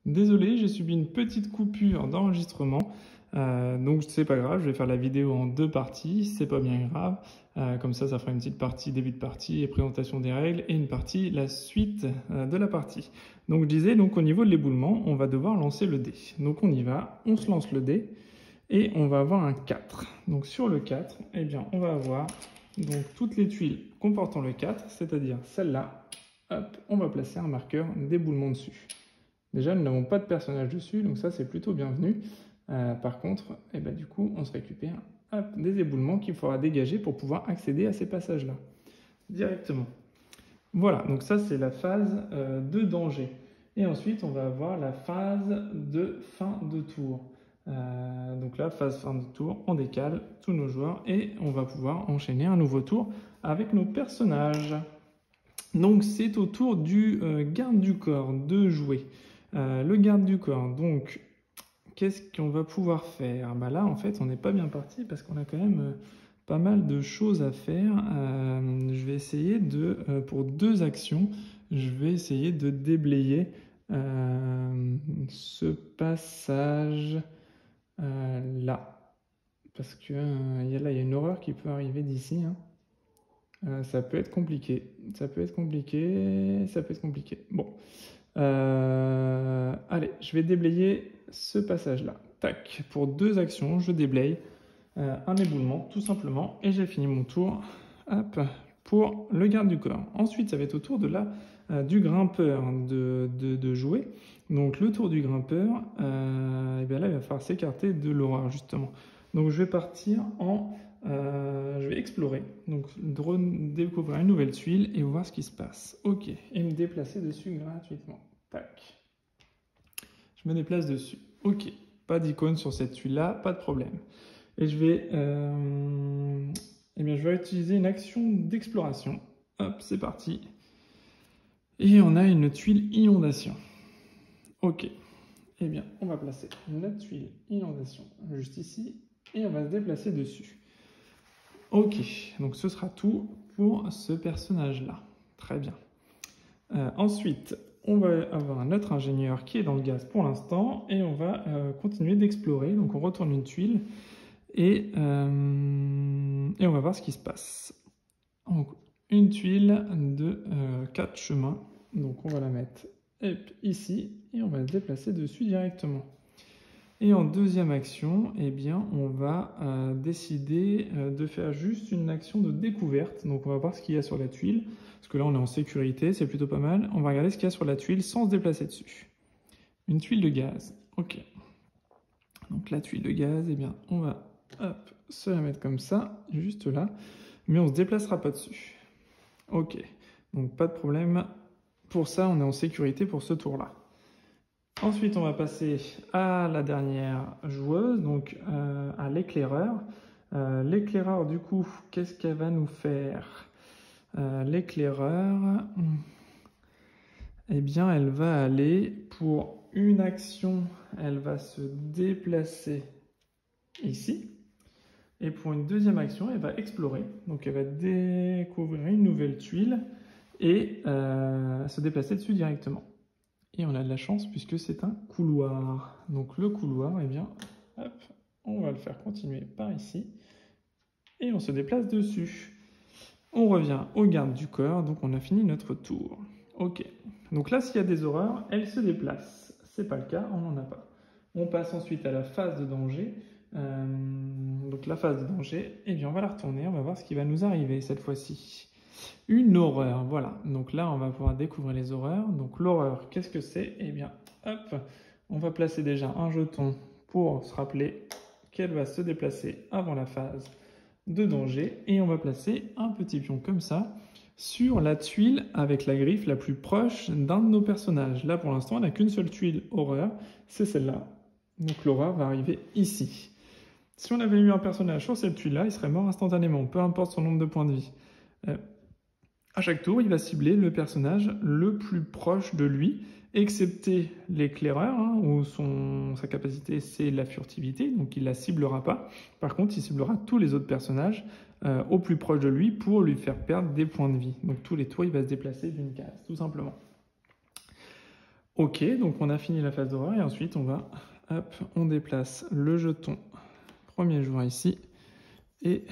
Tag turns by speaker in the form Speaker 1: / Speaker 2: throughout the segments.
Speaker 1: Désolé, j'ai subi une petite coupure d'enregistrement, donc c'est pas grave, je vais faire la vidéo en deux parties, c'est pas bien grave. Comme ça fera une petite partie, début de partie et présentation des règles, et une partie, la suite de la partie. Donc je disais, donc au niveau de l'éboulement, on va devoir lancer le dé. Donc on y va, on se lance le dé, et on va avoir un 4. Donc sur le 4, eh bien, on va avoir donc, toutes les tuiles comportant le 4, c'est-à-dire celle-là. Hop, on va placer un marqueur d'éboulement dessus. Déjà, nous n'avons pas de personnage dessus, donc ça, c'est plutôt bienvenu. Par contre, eh ben, du coup, on se récupère des éboulements qu'il faudra dégager pour pouvoir accéder à ces passages-là directement. Voilà, donc ça, c'est la phase de danger. Et ensuite, on va avoir la phase de fin de tour. Donc là, phase fin de tour, on décale tous nos joueurs et on va pouvoir enchaîner un nouveau tour avec nos personnages. Donc c'est au tour du garde du corps de jouer. Le garde du corps, donc qu'est-ce qu'on va pouvoir faire? Bah là en fait on n'est pas bien parti parce qu'on a quand même pas mal de choses à faire. Je vais essayer de, pour deux actions, je vais essayer de déblayer ce passage là. Parce que là il y a une horreur qui peut arriver d'ici. Hein. Ça peut être compliqué, ça peut être compliqué, ça peut être compliqué. Bon, allez, je vais déblayer ce passage-là. Tac, pour deux actions, je déblaye un éboulement, tout simplement, et j'ai fini mon tour. Hop, pour le garde du corps. Ensuite, ça va être au tour de du grimpeur de jouer. Donc le tour du grimpeur, et bien là, il va falloir s'écarter de l'horreur, justement. Donc je vais partir je vais explorer, donc découvrir une nouvelle tuile et voir ce qui se passe. Ok, et me déplacer dessus gratuitement. Tac. Je me déplace dessus. Ok, pas d'icône sur cette tuile-là, pas de problème. Et je vais utiliser une action d'exploration. Hop, c'est parti. Et on a une tuile inondation. Ok. Eh bien, on va placer notre tuile inondation juste ici et on va se déplacer dessus. Ok, donc ce sera tout pour ce personnage-là. Très bien. Ensuite, on va avoir notre ingénieur qui est dans le gaz pour l'instant et on va continuer d'explorer. Donc on retourne une tuile et on va voir ce qui se passe. Donc, une tuile de 4 chemins. Donc on va la mettre ici et on va se déplacer dessus directement. Et en deuxième action, eh bien, on va décider de faire juste une action de découverte. Donc on va voir ce qu'il y a sur la tuile, parce que là on est en sécurité, c'est plutôt pas mal. On va regarder ce qu'il y a sur la tuile sans se déplacer dessus. Une tuile de gaz, ok. Donc la tuile de gaz, eh bien, on va se la mettre comme ça, juste là, mais on ne se déplacera pas dessus. Ok, donc pas de problème. Pour ça, on est en sécurité pour ce tour-là. Ensuite, on va passer à la dernière joueuse, donc à l'éclaireur. L'éclaireur, du coup, qu'est-ce qu'elle va nous faire? L'éclaireur, eh bien, elle va aller pour une action, elle va se déplacer ici. Et pour une deuxième action, elle va explorer. Donc, elle va découvrir une nouvelle tuile et se déplacer dessus directement. Et on a de la chance puisque c'est un couloir. Donc le couloir, eh bien, hop, on va le faire continuer par ici. Et on se déplace dessus. On revient au garde du corps, donc on a fini notre tour. Ok, donc là s'il y a des horreurs, elles se déplacent. C'est pas le cas, on n'en a pas. On passe ensuite à la phase de danger. Donc la phase de danger, eh bien on va la retourner, on va voir ce qui va nous arriver cette fois-ci. Une horreur, voilà. Donc là, on va pouvoir découvrir les horreurs. Donc l'horreur, qu'est-ce que c'est? Eh bien, hop, on va placer déjà un jeton pour se rappeler qu'elle va se déplacer avant la phase de danger. Et on va placer un petit pion comme ça sur la tuile avec la griffe la plus proche d'un de nos personnages. Là, pour l'instant, on n'a qu'une seule tuile horreur, c'est celle-là. Donc l'horreur va arriver ici. Si on avait eu un personnage sur cette tuile-là, il serait mort instantanément, peu importe son nombre de points de vie. À chaque tour, il va cibler le personnage le plus proche de lui, excepté l'éclaireur, hein, où sa capacité c'est la furtivité, donc il ne la ciblera pas. Par contre, il ciblera tous les autres personnages au plus proche de lui pour lui faire perdre des points de vie. Donc tous les tours, il va se déplacer d'une case, tout simplement. Ok, donc on a fini la phase d'horreur et ensuite on déplace le jeton premier joueur ici et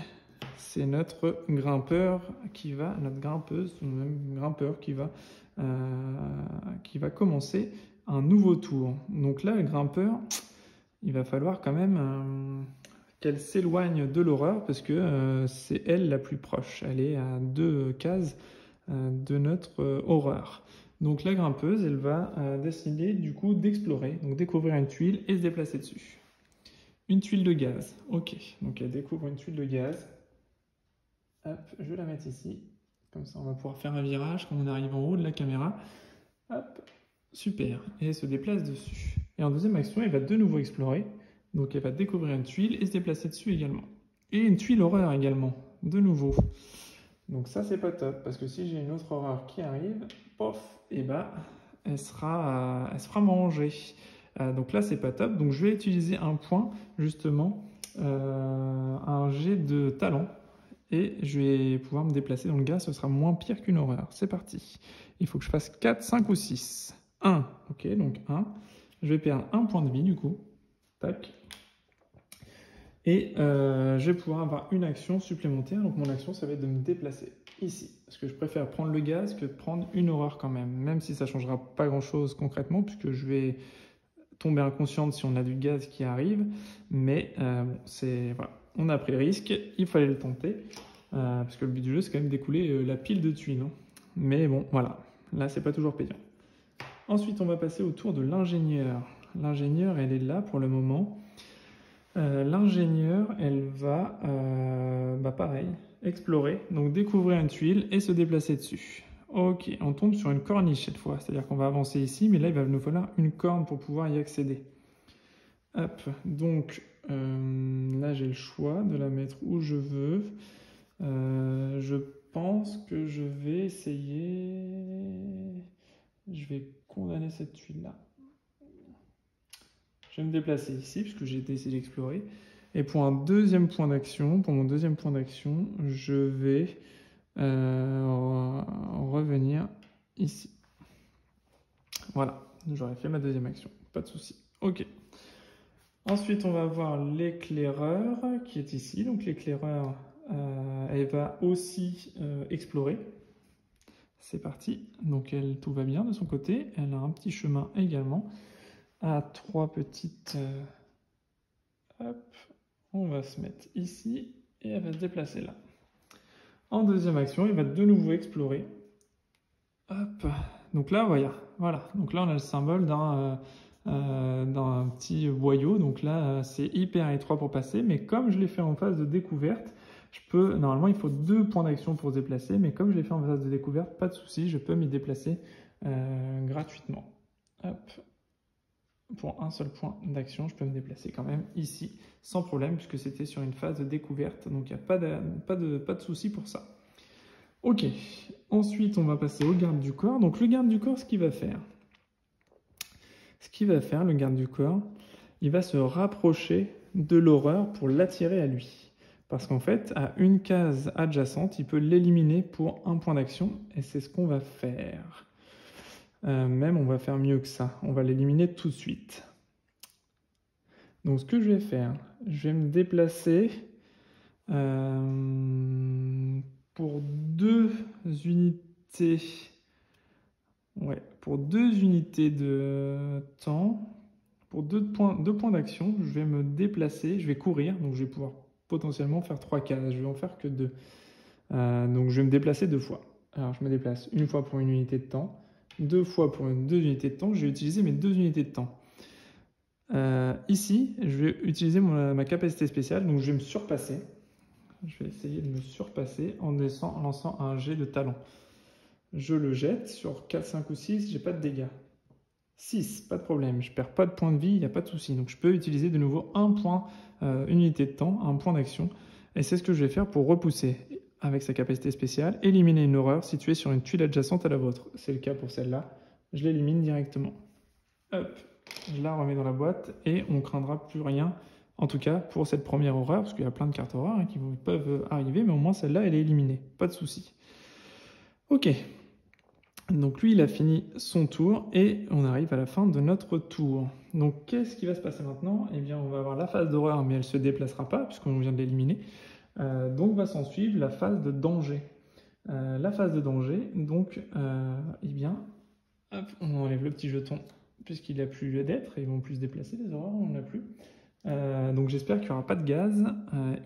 Speaker 1: c'est notre grimpeur notre grimpeuse ou même grimpeur qui va commencer un nouveau tour. Donc là, le grimpeur, il va falloir quand même qu'elle s'éloigne de l'horreur parce que c'est elle la plus proche. Elle est à 2 cases de notre horreur. Donc la grimpeuse, elle va décider du coup d'explorer, donc découvrir une tuile et se déplacer dessus. Une tuile de gaz, ok. Donc elle découvre une tuile de gaz. Hop, je vais la mettre ici. Comme ça, on va pouvoir faire un virage quand on arrive en haut de la caméra. Hop, super. Et elle se déplace dessus. Et en deuxième action, elle va de nouveau explorer. Donc elle va découvrir une tuile et se déplacer dessus également. Et une tuile horreur également, de nouveau. Donc ça, c'est pas top, parce que si j'ai une autre horreur qui arrive, pof, et bah, elle se fera manger. Donc là, c'est pas top. Donc je vais utiliser un point, justement, un jet de talent, et je vais pouvoir me déplacer dans le gaz, ce sera moins pire qu'une horreur. C'est parti. Il faut que je fasse 4, 5 ou 6. 1, ok, donc 1. Je vais perdre un point de vie, du coup. Tac. Et je vais pouvoir avoir une action supplémentaire. Donc mon action, ça va être de me déplacer ici. Parce que je préfère prendre le gaz que de prendre une horreur quand même. Même si ça ne changera pas grand-chose concrètement, puisque je vais tomber inconsciente si on a du gaz qui arrive. Mais voilà. On a pris le risque, il fallait le tenter. Parce que le but du jeu, c'est quand même d'écouler la pile de tuiles. Hein. Mais bon, voilà. Là, c'est pas toujours payant. Ensuite, on va passer au tour de l'ingénieur. L'ingénieur, elle est là pour le moment. L'ingénieur, elle va, pareil, explorer, donc découvrir une tuile et se déplacer dessus. Ok, on tombe sur une corniche cette fois, c'est-à-dire qu'on va avancer ici, mais là, il va nous falloir une corne pour pouvoir y accéder. Hop, donc là, j'ai le choix de la mettre où je veux. Je pense que je vais essayer... Je vais condamner cette tuile-là. Je vais me déplacer ici, puisque j'ai essayé d'explorer. Et pour mon deuxième point d'action, je vais revenir ici. Voilà, j'aurais fait ma deuxième action, pas de souci. Ok. Ensuite, on va voir l'éclaireur qui est ici. Donc l'éclaireur, elle va aussi explorer. C'est parti. Donc tout va bien de son côté. Elle a un petit chemin également. À 3 petites... hop, on va se mettre ici et elle va se déplacer là. En deuxième action, il va de nouveau explorer. Hop, donc là, voilà. Donc là, on a le symbole d'un petit boyau. Donc là, c'est hyper étroit pour passer. Mais comme je l'ai fait en phase de découverte, normalement, il faut 2 points d'action pour se déplacer. Mais comme je l'ai fait en phase de découverte, pas de souci, je peux m'y déplacer gratuitement. Hop. Pour un seul point d'action, je peux me déplacer quand même ici, sans problème, puisque c'était sur une phase de découverte, donc il n'y a pas de souci pour ça. Ok, ensuite on va passer au garde du corps. Donc le garde du corps, ce qu'il va faire, le garde du corps, il va se rapprocher de l'horreur pour l'attirer à lui. Parce qu'en fait, à une case adjacente, il peut l'éliminer pour un point d'action, et c'est ce qu'on va faire. Même on va faire mieux que ça, on va l'éliminer tout de suite. Donc ce que je vais faire, je vais me déplacer pour 2 unités, pour 2 unités de temps, pour 2 points d'action, je vais me déplacer, je vais courir, donc je vais pouvoir potentiellement faire 3 cases, je vais en faire que 2. Donc je vais me déplacer 2 fois. Alors je me déplace une fois pour une unité de temps, 2 fois pour 2 unités de temps, je vais utiliser mes 2 unités de temps. Ici, je vais utiliser ma capacité spéciale, donc je vais me surpasser. Je vais essayer de me surpasser en lançant un jet de talent. Je le jette sur 4, 5 ou 6, j'ai pas de dégâts. 6, pas de problème, je perds pas de points de vie, il n'y a pas de souci. Donc je peux utiliser de nouveau un point unité de temps, un point d'action. Et c'est ce que je vais faire pour repousser. Avec sa capacité spéciale, éliminer une horreur située sur une tuile adjacente à la vôtre. C'est le cas pour celle-là. Je l'élimine directement. Hop, je la remets dans la boîte et on ne craindra plus rien, en tout cas pour cette première horreur, parce qu'il y a plein de cartes horreurs qui peuvent arriver, mais au moins celle-là, elle est éliminée. Pas de souci. Ok. Donc lui, il a fini son tour et on arrive à la fin de notre tour. Donc qu'est-ce qui va se passer maintenant? Eh bien, on va avoir la phase d'horreur, mais elle ne se déplacera pas puisqu'on vient de l'éliminer. Donc va s'en suivre la phase de danger. La phase de danger, donc, eh bien, hop, on enlève le petit jeton puisqu'il n'a plus lieu d'être et ils vont plus se déplacer, les horreurs, on n'en a plus. Donc j'espère qu'il n'y aura pas de gaz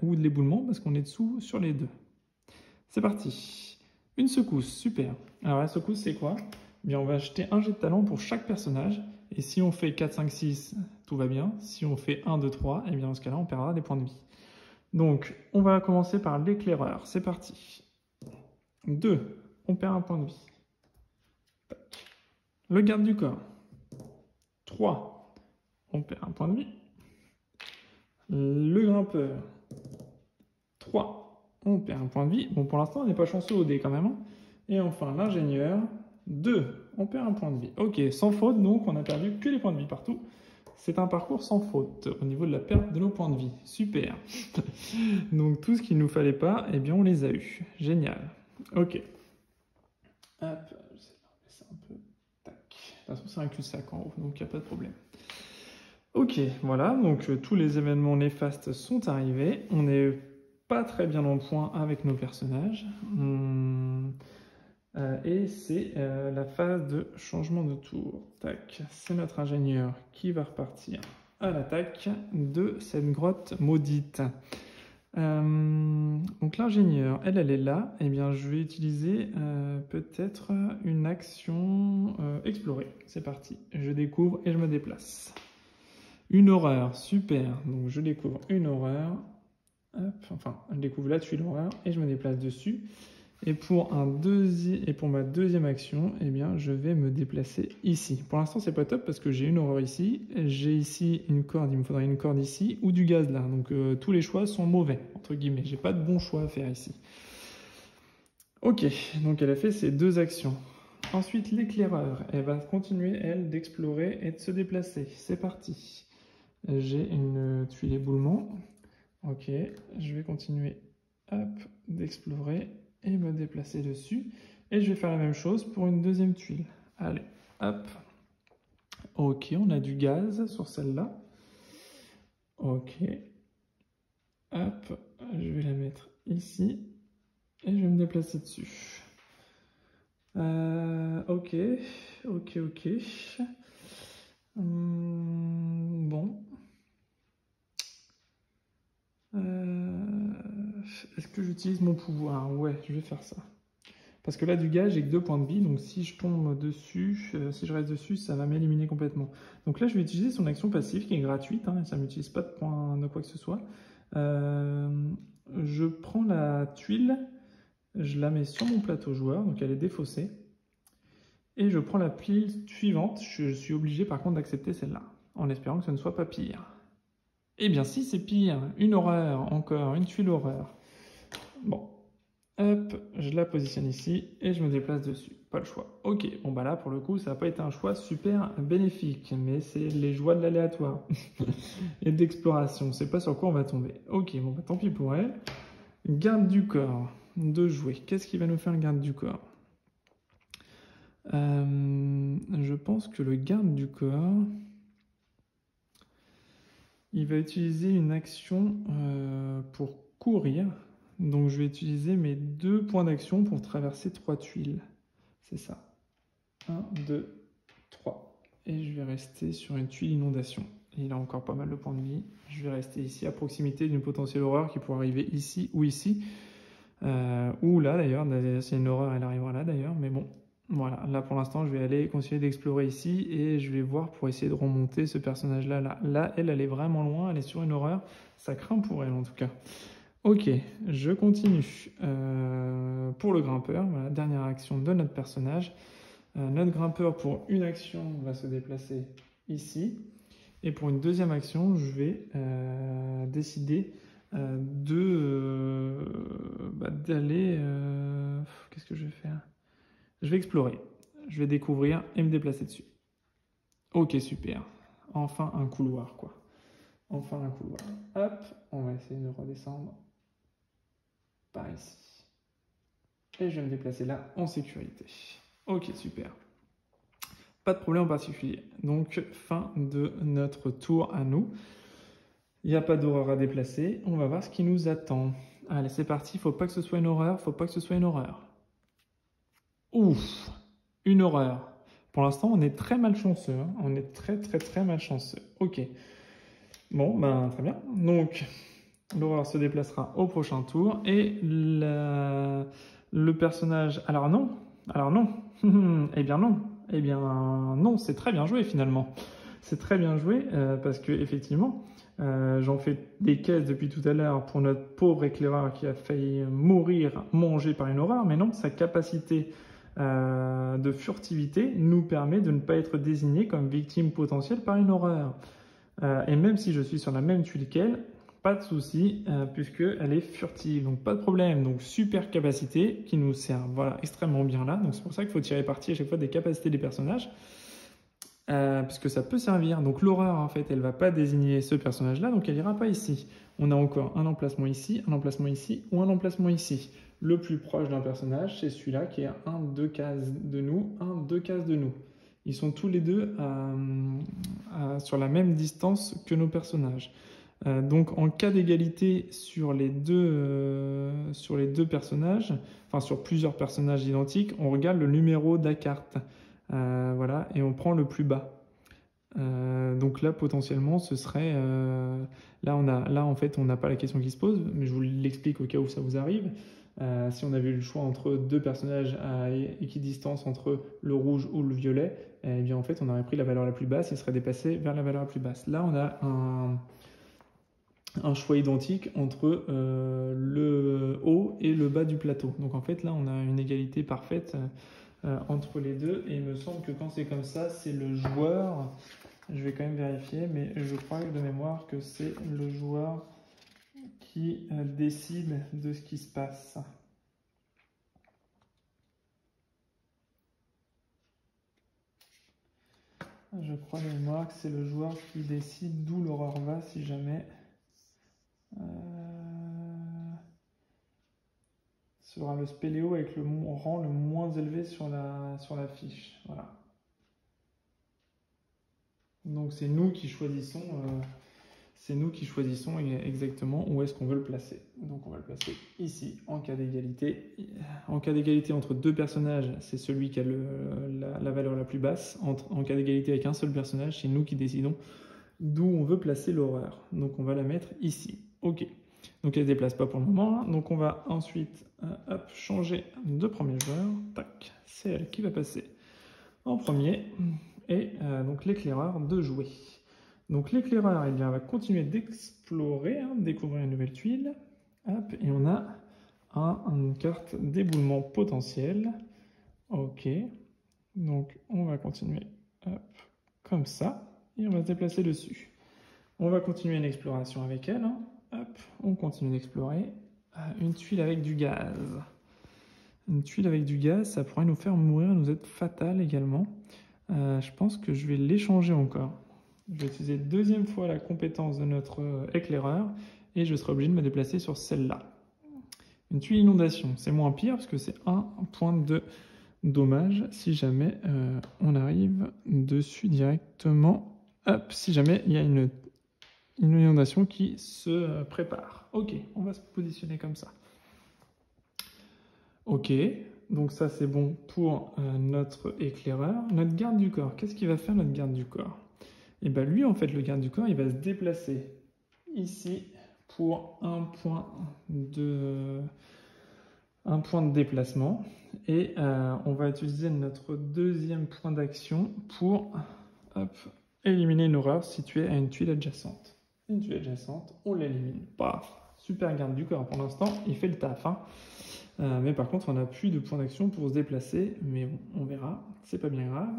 Speaker 1: ou de l'éboulement parce qu'on est dessous sur les deux. C'est parti. Une secousse, super. Alors la secousse, c'est quoi? Eh bien, on va acheter un jet de talent pour chaque personnage. Et si on fait 4, 5, 6, tout va bien. Si on fait 1, 2, 3, eh bien dans ce cas-là, on perdra des points de vie. Donc, on va commencer par l'éclaireur. C'est parti. 2, on perd un point de vie. Le garde du corps. 3, on perd un point de vie. Le grimpeur. 3, on perd un point de vie. Bon, pour l'instant, on n'est pas chanceux au dé quand même. Hein. Et enfin, l'ingénieur. 2, on perd un point de vie. Ok, sans faute, donc on a perdu que les points de vie partout. C'est un parcours sans faute au niveau de la perte de nos points de vie. Super. Donc tout ce qu'il ne nous fallait pas, eh bien on les a eu. Génial. Ok. Hop, je vais ça un peu. Tac. De toute façon, c'est un cul-de-sac en haut, donc il n'y a pas de problème. Ok, voilà, donc tous les événements néfastes sont arrivés. On n'est pas très bien en point avec nos personnages. Et c'est la phase de changement de tour. Tac, c'est notre ingénieur qui va repartir à l'attaque de cette grotte maudite. Donc l'ingénieur, elle est là. Eh bien, je vais utiliser peut-être une action explorer. C'est parti. Je découvre et je me déplace. Une horreur, super. Donc je découvre une horreur. Hop, enfin, je découvre la tuile horreur et je me déplace dessus. Et pour ma deuxième action, eh bien, je vais me déplacer ici. Pour l'instant, c'est pas top parce que j'ai une horreur ici, j'ai ici une corde, il me faudrait une corde ici ou du gaz là. Donc tous les choix sont mauvais, entre guillemets. J'ai pas de bon choix à faire ici. Ok, donc elle a fait ces deux actions. Ensuite, l'éclaireur, elle va continuer, elle, d'explorer et de se déplacer. C'est parti. J'ai une tuile éboulement. Ok, je vais continuer, hop, d'explorer et me déplacer dessus. Et je vais faire la même chose pour une deuxième tuile. Allez, hop. Ok, on a du gaz sur celle-là. Ok. Hop, je vais la mettre ici. Et je vais me déplacer dessus. Ok. Bon. Est-ce que j'utilise mon pouvoir? Ouais, je vais faire ça. Parce que là, du gaz, j'ai que 2 points de vie, donc si je tombe dessus, si je reste dessus, ça va m'éliminer complètement. Donc là, je vais utiliser son action passive qui est gratuite, hein, et ça ne m'utilise pas de points de quoi que ce soit. Je prends la tuile, je la mets sur mon plateau joueur, donc elle est défaussée. Et je prends la pile suivante, je suis obligé par contre d'accepter celle-là, en espérant que ce ne soit pas pire. Eh bien si, c'est pire, une horreur, encore, une tuile horreur. Bon. Hop, je la positionne ici et je me déplace dessus. Pas le choix. Ok, bon bah là pour le coup ça n'a pas été un choix super bénéfique, mais c'est les joies de l'aléatoire et d'exploration. C'est pas sur quoi on va tomber. Ok, bon bah tant pis pour elle. Garde du corps, de jouer. Qu'est-ce qui va nous faire le garde du corps? Je pense que le garde du corps, il va utiliser une action pour courir. Donc je vais utiliser mes 2 points d'action pour traverser 3 tuiles. C'est ça. 1, 2, 3. Et je vais rester sur une tuile inondation. Et il a encore pas mal de points de vie. Je vais rester ici à proximité d'une potentielle horreur qui pourrait arriver ici ou ici. Ou là d'ailleurs. C'est une horreur, elle arrivera là d'ailleurs. Mais bon, voilà. Là pour l'instant, je vais aller continuer d'explorer ici. Et je vais voir pour essayer de remonter ce personnage-là. Là, elle est vraiment loin. Elle est sur une horreur. Ça craint pour elle en tout cas. Ok, je continue. Pour le grimpeur, voilà, dernière action de notre personnage. Notre grimpeur, pour une action, va se déplacer ici. Et pour une deuxième action, je vais décider d'aller... qu'est-ce que je vais faire? Je vais explorer. Je vais découvrir et me déplacer dessus. Ok, super. Enfin un couloir, quoi. Enfin un couloir. Hop, on va essayer de redescendre par ici. Et je vais me déplacer là en sécurité. Ok, super. Pas de problème en particulier. Donc, fin de notre tour à nous. Il n'y a pas d'horreur à déplacer. On va voir ce qui nous attend. Allez, c'est parti. Faut pas que ce soit une horreur. Faut pas que ce soit une horreur. Ouf, une horreur. Pour l'instant, on est très malchanceux. Hein. On est très malchanceux. Ok. Bon, ben très bien. Donc, l'horreur se déplacera au prochain tour. Et le personnage... Alors non. Eh bien non. Eh bien non, c'est très bien joué finalement. C'est très bien joué parce que effectivement, j'en fais des caisses depuis tout à l'heure pour notre pauvre éclaireur qui a failli mourir mangé par une horreur. Mais non, sa capacité de furtivité nous permet de ne pas être désigné comme victime potentielle par une horreur. Et même si je suis sur la même tuile qu'elle, pas de souci, puisqu'elle est furtive, donc pas de problème. Donc super capacité qui nous sert voilà, extrêmement bien là. Donc c'est pour ça qu'il faut tirer parti à chaque fois des capacités des personnages, puisque ça peut servir. Donc l'horreur, en fait, elle va pas désigner ce personnage-là, donc elle ira pas ici. On a encore un emplacement ici, un emplacement ici ou un emplacement ici. Le plus proche d'un personnage, c'est celui-là qui est à 1-2 cases de nous, 1-2 cases de nous. Ils sont tous les deux sur la même distance que nos personnages. Donc en cas d'égalité sur les deux personnages, enfin sur plusieurs personnages identiques, on regarde le numéro de la carte. Voilà, et on prend le plus bas. Donc là potentiellement ce serait là en fait on n'a pas la question qui se pose, mais je vous l'explique au cas où ça vous arrive. Si on avait eu le choix entre deux personnages à équidistance entre le rouge ou le violet, eh bien en fait on aurait pris la valeur la plus basse et serait dépassé vers la valeur la plus basse. Là on a un choix identique entre le haut et le bas du plateau. Donc en fait là on a une égalité parfaite entre les deux, et il me semble que quand c'est comme ça, c'est le joueur, je vais quand même vérifier, mais je crois de mémoire que c'est le joueur qui décide de ce qui se passe. Je crois de mémoire que c'est le joueur qui décide d'où l'horreur va si jamais sera le spéléo avec le rang le moins élevé sur la fiche. Voilà. Donc c'est nous qui choisissons exactement où est-ce qu'on veut le placer. Donc on va le placer ici en cas d'égalité. En cas d'égalité entre deux personnages, c'est celui qui a la valeur la plus basse. En cas d'égalité avec un seul personnage, c'est nous qui décidons d'où on veut placer l'horreur. Donc on va la mettre ici. Ok. Donc elle ne se déplace pas pour le moment. Hein. Donc on va ensuite changer de premier joueur. Tac. C'est elle qui va passer en premier. Et donc l'éclaireur de jouer. Donc l'éclaireur, eh bien, va continuer d'explorer, hein, découvrir une nouvelle tuile. Hop, et on a une carte d'éboulement potentiel. Ok. Donc on va continuer hop, comme ça. Et on va se déplacer dessus. On va continuer une exploration avec elle. Hein. Hop, on continue d'explorer. Une tuile avec du gaz. Une tuile avec du gaz, ça pourrait nous faire mourir, nous être fatal également. Je pense que je vais l'échanger encore. Je vais utiliser deuxième fois la compétence de notre éclaireur et je serai obligé de me déplacer sur celle-là. Une tuile inondation, c'est moins pire parce que c'est un point de dommage si jamais on arrive dessus directement. Hop, si jamais il y a une inondation qui se prépare. Ok, on va se positionner comme ça. Ok. Donc ça, c'est bon pour notre éclaireur. Notre garde du corps, qu'est-ce qu'il va faire notre garde du corps? Et bien lui, en fait, le garde du corps, il va se déplacer ici pour un point de déplacement. Et on va utiliser notre deuxième point d'action pour éliminer une horreur située à une tuile adjacente. Une tuile adjacente, on l'élimine. Paf! Super garde du corps pour l'instant, il fait le taf. Hein. Mais par contre, on n'a plus de point d'action pour se déplacer. Mais bon, on verra, c'est pas bien grave.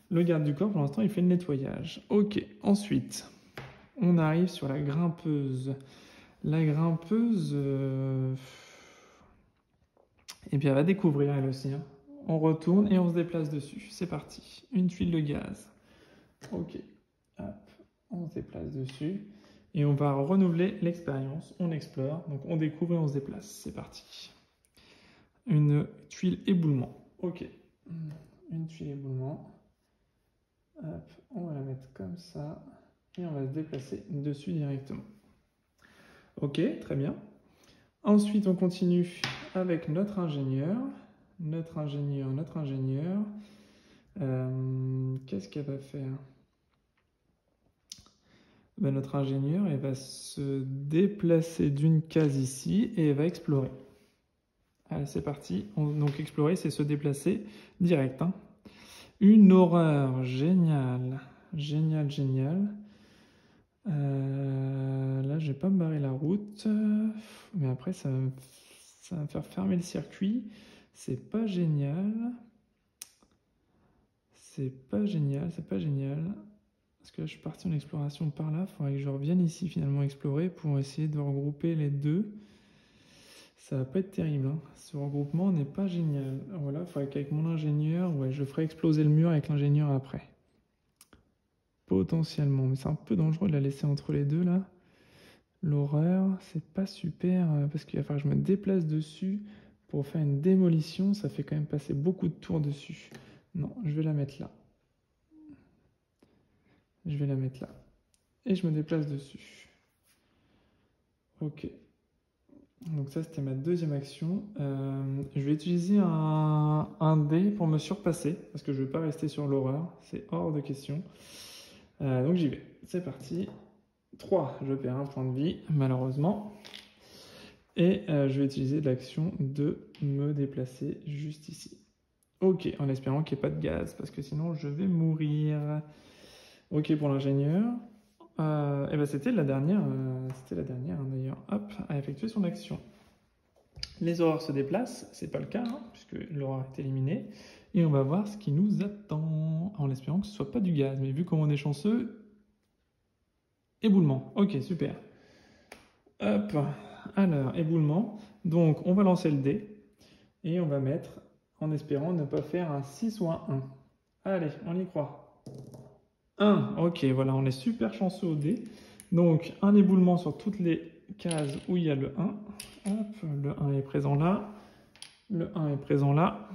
Speaker 1: Le garde du corps, pour l'instant, il fait le nettoyage. Ok, ensuite, on arrive sur la grimpeuse. La grimpeuse, eh bien, elle va découvrir elle aussi. Hein. On retourne et on se déplace dessus. C'est parti. Une tuile de gaz. Ok, hop, on se déplace dessus. Et on va renouveler l'expérience. On explore, donc on découvre et on se déplace. C'est parti. Une tuile éboulement. Ok, une tuile éboulement. Hop, on va la mettre comme ça. Et on va se déplacer dessus directement. Ok, très bien. Ensuite, on continue avec notre ingénieur. Notre ingénieur. Qu'est-ce qu'elle va faire? Ben, notre ingénieur, elle va se déplacer d'une case ici et elle va explorer. Allez, c'est parti. Donc, explorer, c'est se déplacer direct. Hein. Une horreur. Génial. Génial, génial. Là, je vais pas me barrer la route. Mais après, ça va me faire fermer le circuit. C'est pas génial. C'est pas génial. Parce que là, je suis parti en exploration par là. Il faudrait que je revienne ici finalement explorer pour essayer de regrouper les deux. Ça va pas être terrible. Hein. Ce regroupement n'est pas génial. Voilà, il faudrait qu'avec mon ingénieur, ouais, je ferai exploser le mur avec l'ingénieur après. Potentiellement, mais c'est un peu dangereux de la laisser entre les deux là. L'horreur, c'est pas super parce qu'il va falloir que je me déplace dessus pour faire une démolition. Ça fait quand même passer beaucoup de tours dessus. Non, je vais la mettre là. Je vais la mettre là. Et je me déplace dessus. Ok. Donc ça, c'était ma deuxième action. Je vais utiliser un dé pour me surpasser, parce que je ne vais pas rester sur l'horreur. C'est hors de question. Donc j'y vais. C'est parti. 3. Je perds un point de vie, malheureusement. Et je vais utiliser l'action de me déplacer juste ici. Ok, en espérant qu'il n'y ait pas de gaz, parce que sinon je vais mourir. Ok pour l'ingénieur. Et ben c'était la dernière, hein, d'ailleurs. Hop, à effectuer son action. Les horreurs se déplacent, c'est pas le cas, hein, puisque l'horreur est éliminée. Et on va voir ce qui nous attend, en espérant que ce soit pas du gaz. Mais vu comment on est chanceux, éboulement. Ok, super. Hop, alors, éboulement. Donc, on va lancer le dé. Et on va mettre, en espérant ne pas faire un 6 ou un 1. Allez, on y croit. 1, ok, voilà, on est super chanceux au dé. Donc, un éboulement sur toutes les cases où il y a le 1. Hop, le 1 est présent là. Le 1 est présent là.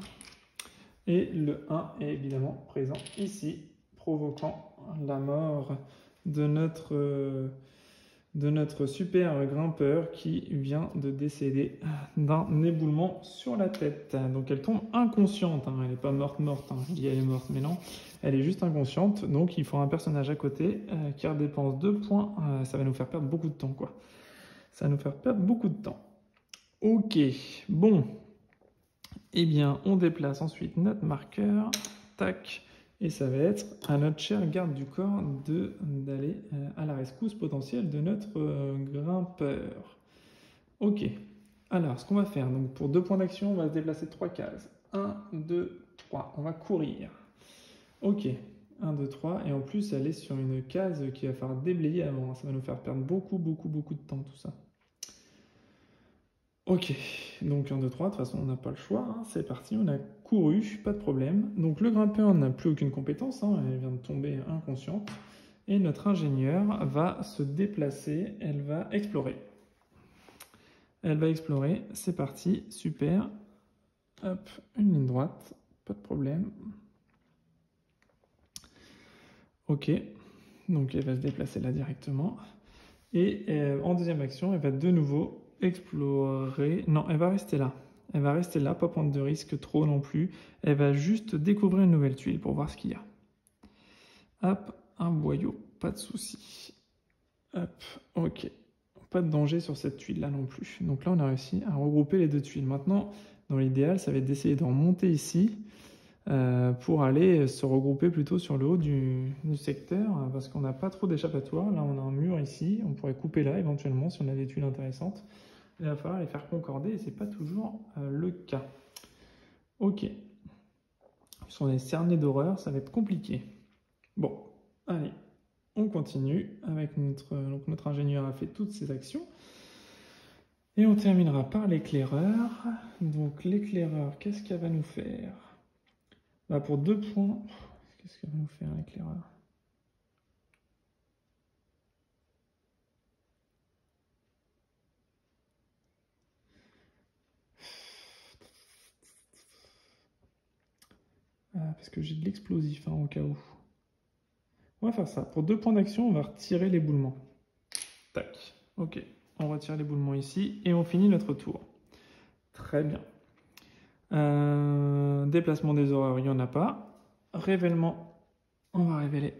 Speaker 1: Et le 1 est évidemment présent ici, provoquant la mort de notre super grimpeur qui vient de décéder d'un éboulement sur la tête. Donc elle tombe inconsciente, hein. Elle n'est pas morte, hein. Je dis elle est morte, mais non, elle est juste inconsciente. Donc il faut un personnage à côté qui dépense 2 points. Ça va nous faire perdre beaucoup de temps, quoi. Ça va nous faire perdre beaucoup de temps. Ok, bon. Eh bien, on déplace ensuite notre marqueur. Tac. Et ça va être à notre cher garde du corps d'aller à la rescousse potentielle de notre grimpeur. Ok. Alors, ce qu'on va faire, donc pour 2 points d'action, on va se déplacer 3 cases. 1, 2, 3. On va courir. Ok. 1, 2, 3. Et en plus, elle est sur une case qu'il va falloir déblayer avant. Ça va nous faire perdre beaucoup de temps, tout ça. Ok, donc 1, 2, 3, de toute façon on n'a pas le choix, hein. C'est parti, on a couru, pas de problème. Donc le grimpeur n'a plus aucune compétence, hein. Elle vient de tomber inconsciente. Et notre ingénieur va se déplacer, elle va explorer. Elle va explorer, c'est parti, super. Hop, une ligne droite, pas de problème. Ok, donc elle va se déplacer là directement. Et en deuxième action, elle va de nouveau explorer. Non, elle va rester là. Elle va rester là, pas prendre de risque trop non plus. Elle va juste découvrir une nouvelle tuile pour voir ce qu'il y a. Hop, un boyau, pas de souci. Hop, ok. Pas de danger sur cette tuile-là non plus. Donc là, on a réussi à regrouper les deux tuiles. Maintenant, dans l'idéal, ça va être d'essayer d'en monter ici pour aller se regrouper plutôt sur le haut du secteur parce qu'on n'a pas trop d'échappatoire. Là, on a un mur ici. On pourrait couper là éventuellement si on a des tuiles intéressantes. Il va falloir les faire concorder et c'est pas toujours le cas. Ok. Si on est cerné d'horreur, ça va être compliqué. Bon, allez, on continue avec notre ingénieur a fait toutes ses actions. Et on terminera par l'éclaireur. Donc l'éclaireur, qu'est-ce qu'elle va nous faire? Bah, pour 2 points, qu'est-ce qu'elle va nous faire l'éclaireur? parce que j'ai de l'explosif, hein, au cas où. On va faire ça. Pour 2 points d'action, on va retirer l'éboulement. Tac. Ok. On retire l'éboulement ici et on finit notre tour. Très bien. Déplacement des horreurs, il n'y en a pas. Révèlement, on va révéler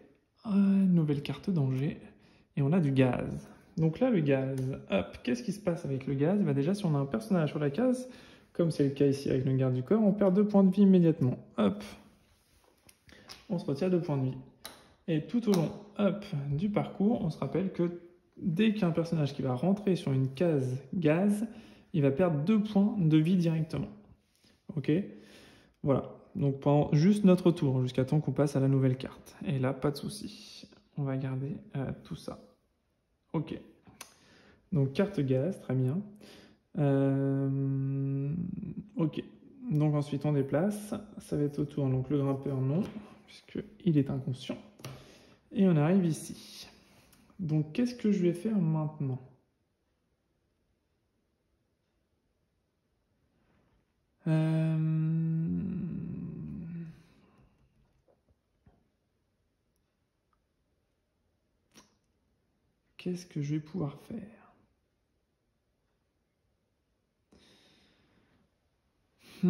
Speaker 1: une nouvelle carte danger. Et on a du gaz. Donc là, le gaz, hop, qu'est-ce qui se passe avec le gaz? Bah déjà, si on a un personnage sur la case, comme c'est le cas ici avec le garde du corps, on perd 2 points de vie immédiatement. Hop, on se retire 2 points de vie. Et tout au long, hop, du parcours, on se rappelle que dès qu'il y a un personnage qui va rentrer sur une case gaz, il va perdre 2 points de vie directement. Ok? Voilà. Donc pendant juste notre tour, jusqu'à temps qu'on passe à la nouvelle carte. Et là, pas de souci. On va garder tout ça. Ok. Donc carte gaz, très bien. Ok. Donc ensuite on déplace. Ça va être au tour. Donc le grimpeur non, puisqu'il est inconscient. Et on arrive ici. Donc qu'est-ce que je vais faire maintenant? Qu'est-ce que je vais pouvoir faire? Ça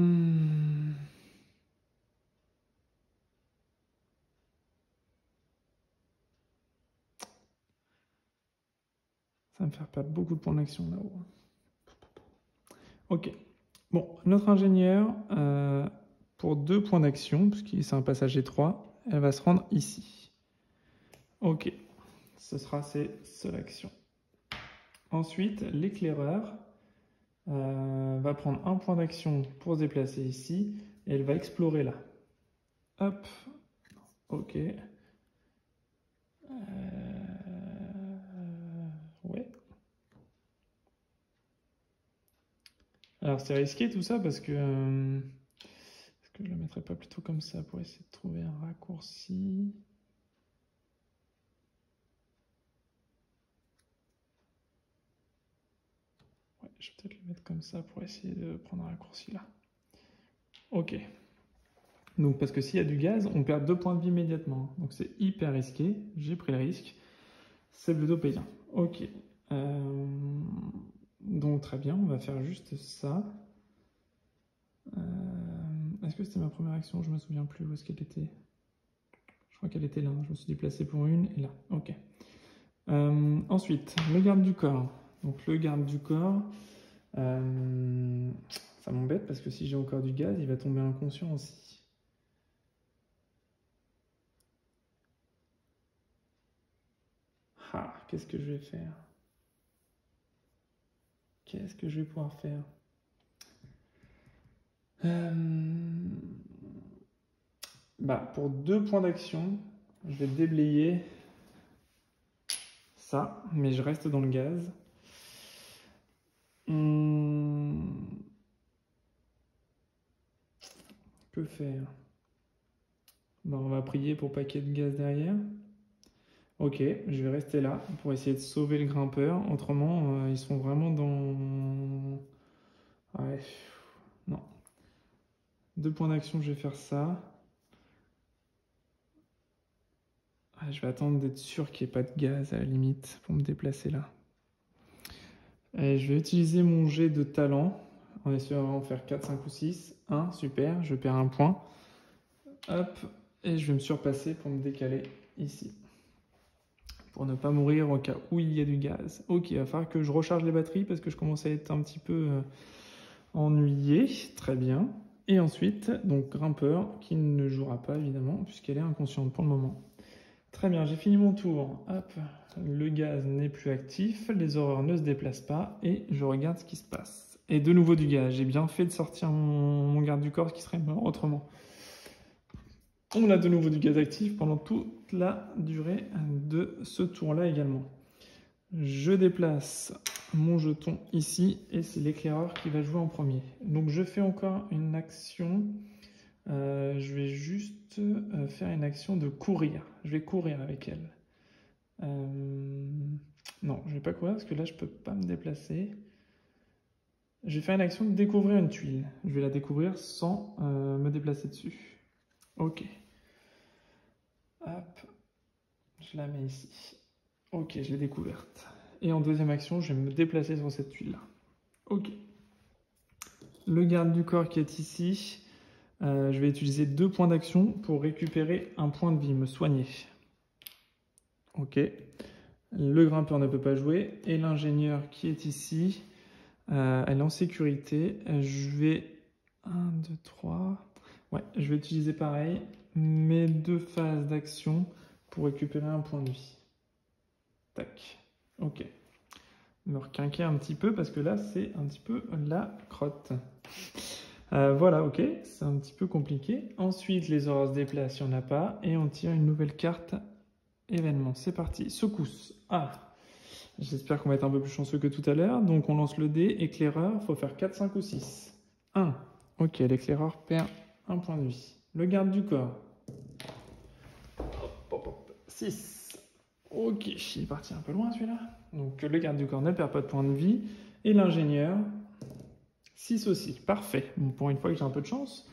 Speaker 1: va me faire perdre beaucoup de points d'action là-haut. Ok. Bon, notre ingénieur, pour 2 points d'action, puisque c'est un passage étroit, elle va se rendre ici. Ok. Ce sera ses seules actions. Ensuite, l'éclaireur va prendre 1 point d'action pour se déplacer ici, et elle va explorer là. Hop. Ok. Ouais. Alors c'est risqué tout ça parce que... est-ce que je le mettrais pas plutôt comme ça pour essayer de trouver un raccourci? Ouais, je vais peut-être le mettre comme ça pour essayer de prendre un raccourci là. Ok. Donc parce que s'il y a du gaz, on perd 2 points de vie immédiatement. Donc c'est hyper risqué. J'ai pris le risque. C'est plutôt payant. Ok. Donc très bien, on va faire juste ça. Est-ce que c'était ma première action? Je me souviens plus où est-ce qu'elle était. Je crois qu'elle était là. Je me suis déplacé pour une et là. Ok. Ensuite, le garde du corps. Donc le garde du corps, ça m'embête parce que si j'ai encore du gaz, il va tomber inconscient aussi. Ah, qu'est-ce que je vais faire? Qu'est-ce que je vais pouvoir faire? Bah, pour 2 points d'action, je vais déblayer ça, mais je reste dans le gaz. Que faire? Bah, on va prier pour pas qu'il y ait de gaz derrière. Ok, je vais rester là pour essayer de sauver le grimpeur. Autrement, ils sont vraiment dans... Ouais, non. 2 points d'action, je vais faire ça. Ah, je vais attendre d'être sûr qu'il n'y ait pas de gaz à la limite pour me déplacer là. Et je vais utiliser mon jet de talent en essayant de faire 4, 5 ou 6. 1, super, je perds 1 point. Hop, et je vais me surpasser pour me décaler ici. Pour ne pas mourir au cas où il y a du gaz. Ok, il va falloir que je recharge les batteries parce que je commence à être un petit peu ennuyé. Très bien. Et ensuite, donc grimpeur qui ne jouera pas évidemment puisqu'elle est inconsciente pour le moment. Très bien, j'ai fini mon tour. Hop, le gaz n'est plus actif, les horreurs ne se déplacent pas et je regarde ce qui se passe. Et de nouveau du gaz, j'ai bien fait de sortir mon garde du corps qui serait mort autrement. On a de nouveau du gaz actif pendant toute la durée de ce tour-là également. Je déplace mon jeton ici et c'est l'éclaireur qui va jouer en premier. Donc je fais encore une action. Je vais juste faire une action de courir. Je vais courir avec elle. Non, je vais pas courir parce que là je peux pas me déplacer. Je vais faire une action de découvrir une tuile. Je vais la découvrir sans me déplacer dessus. Ok. Hop, je la mets ici. Ok, je l'ai découverte. Et en deuxième action, je vais me déplacer sur cette tuile-là. Ok. Le garde du corps qui est ici, je vais utiliser 2 points d'action pour récupérer un point de vie, me soigner. Ok. Le grimpeur ne peut pas jouer. Et l'ingénieur qui est ici, elle est en sécurité. Je vais... 1, 2, 3... Ouais, je vais utiliser pareil, mes 2 phases d'action pour récupérer un point de vie. Tac. Ok. Me requinquer un petit peu parce que là, c'est un petit peu la crotte. Voilà, ok, c'est un petit peu compliqué. Ensuite, les aurores se déplacent, il n'y en a pas. Et on tire une nouvelle carte événement. C'est parti. Secousse. Ah, j'espère qu'on va être un peu plus chanceux que tout à l'heure. Donc, on lance le dé. Éclaireur, il faut faire 4, 5 ou 6. 1. Ok, l'éclaireur perd un point de vie. Le garde du corps. Hop, hop, hop. 6. Ok, il est parti un peu loin celui-là. Donc, le garde du corps ne perd pas de point de vie. Et l'ingénieur... 6 aussi, parfait. Bon, pour une fois que j'ai un peu de chance,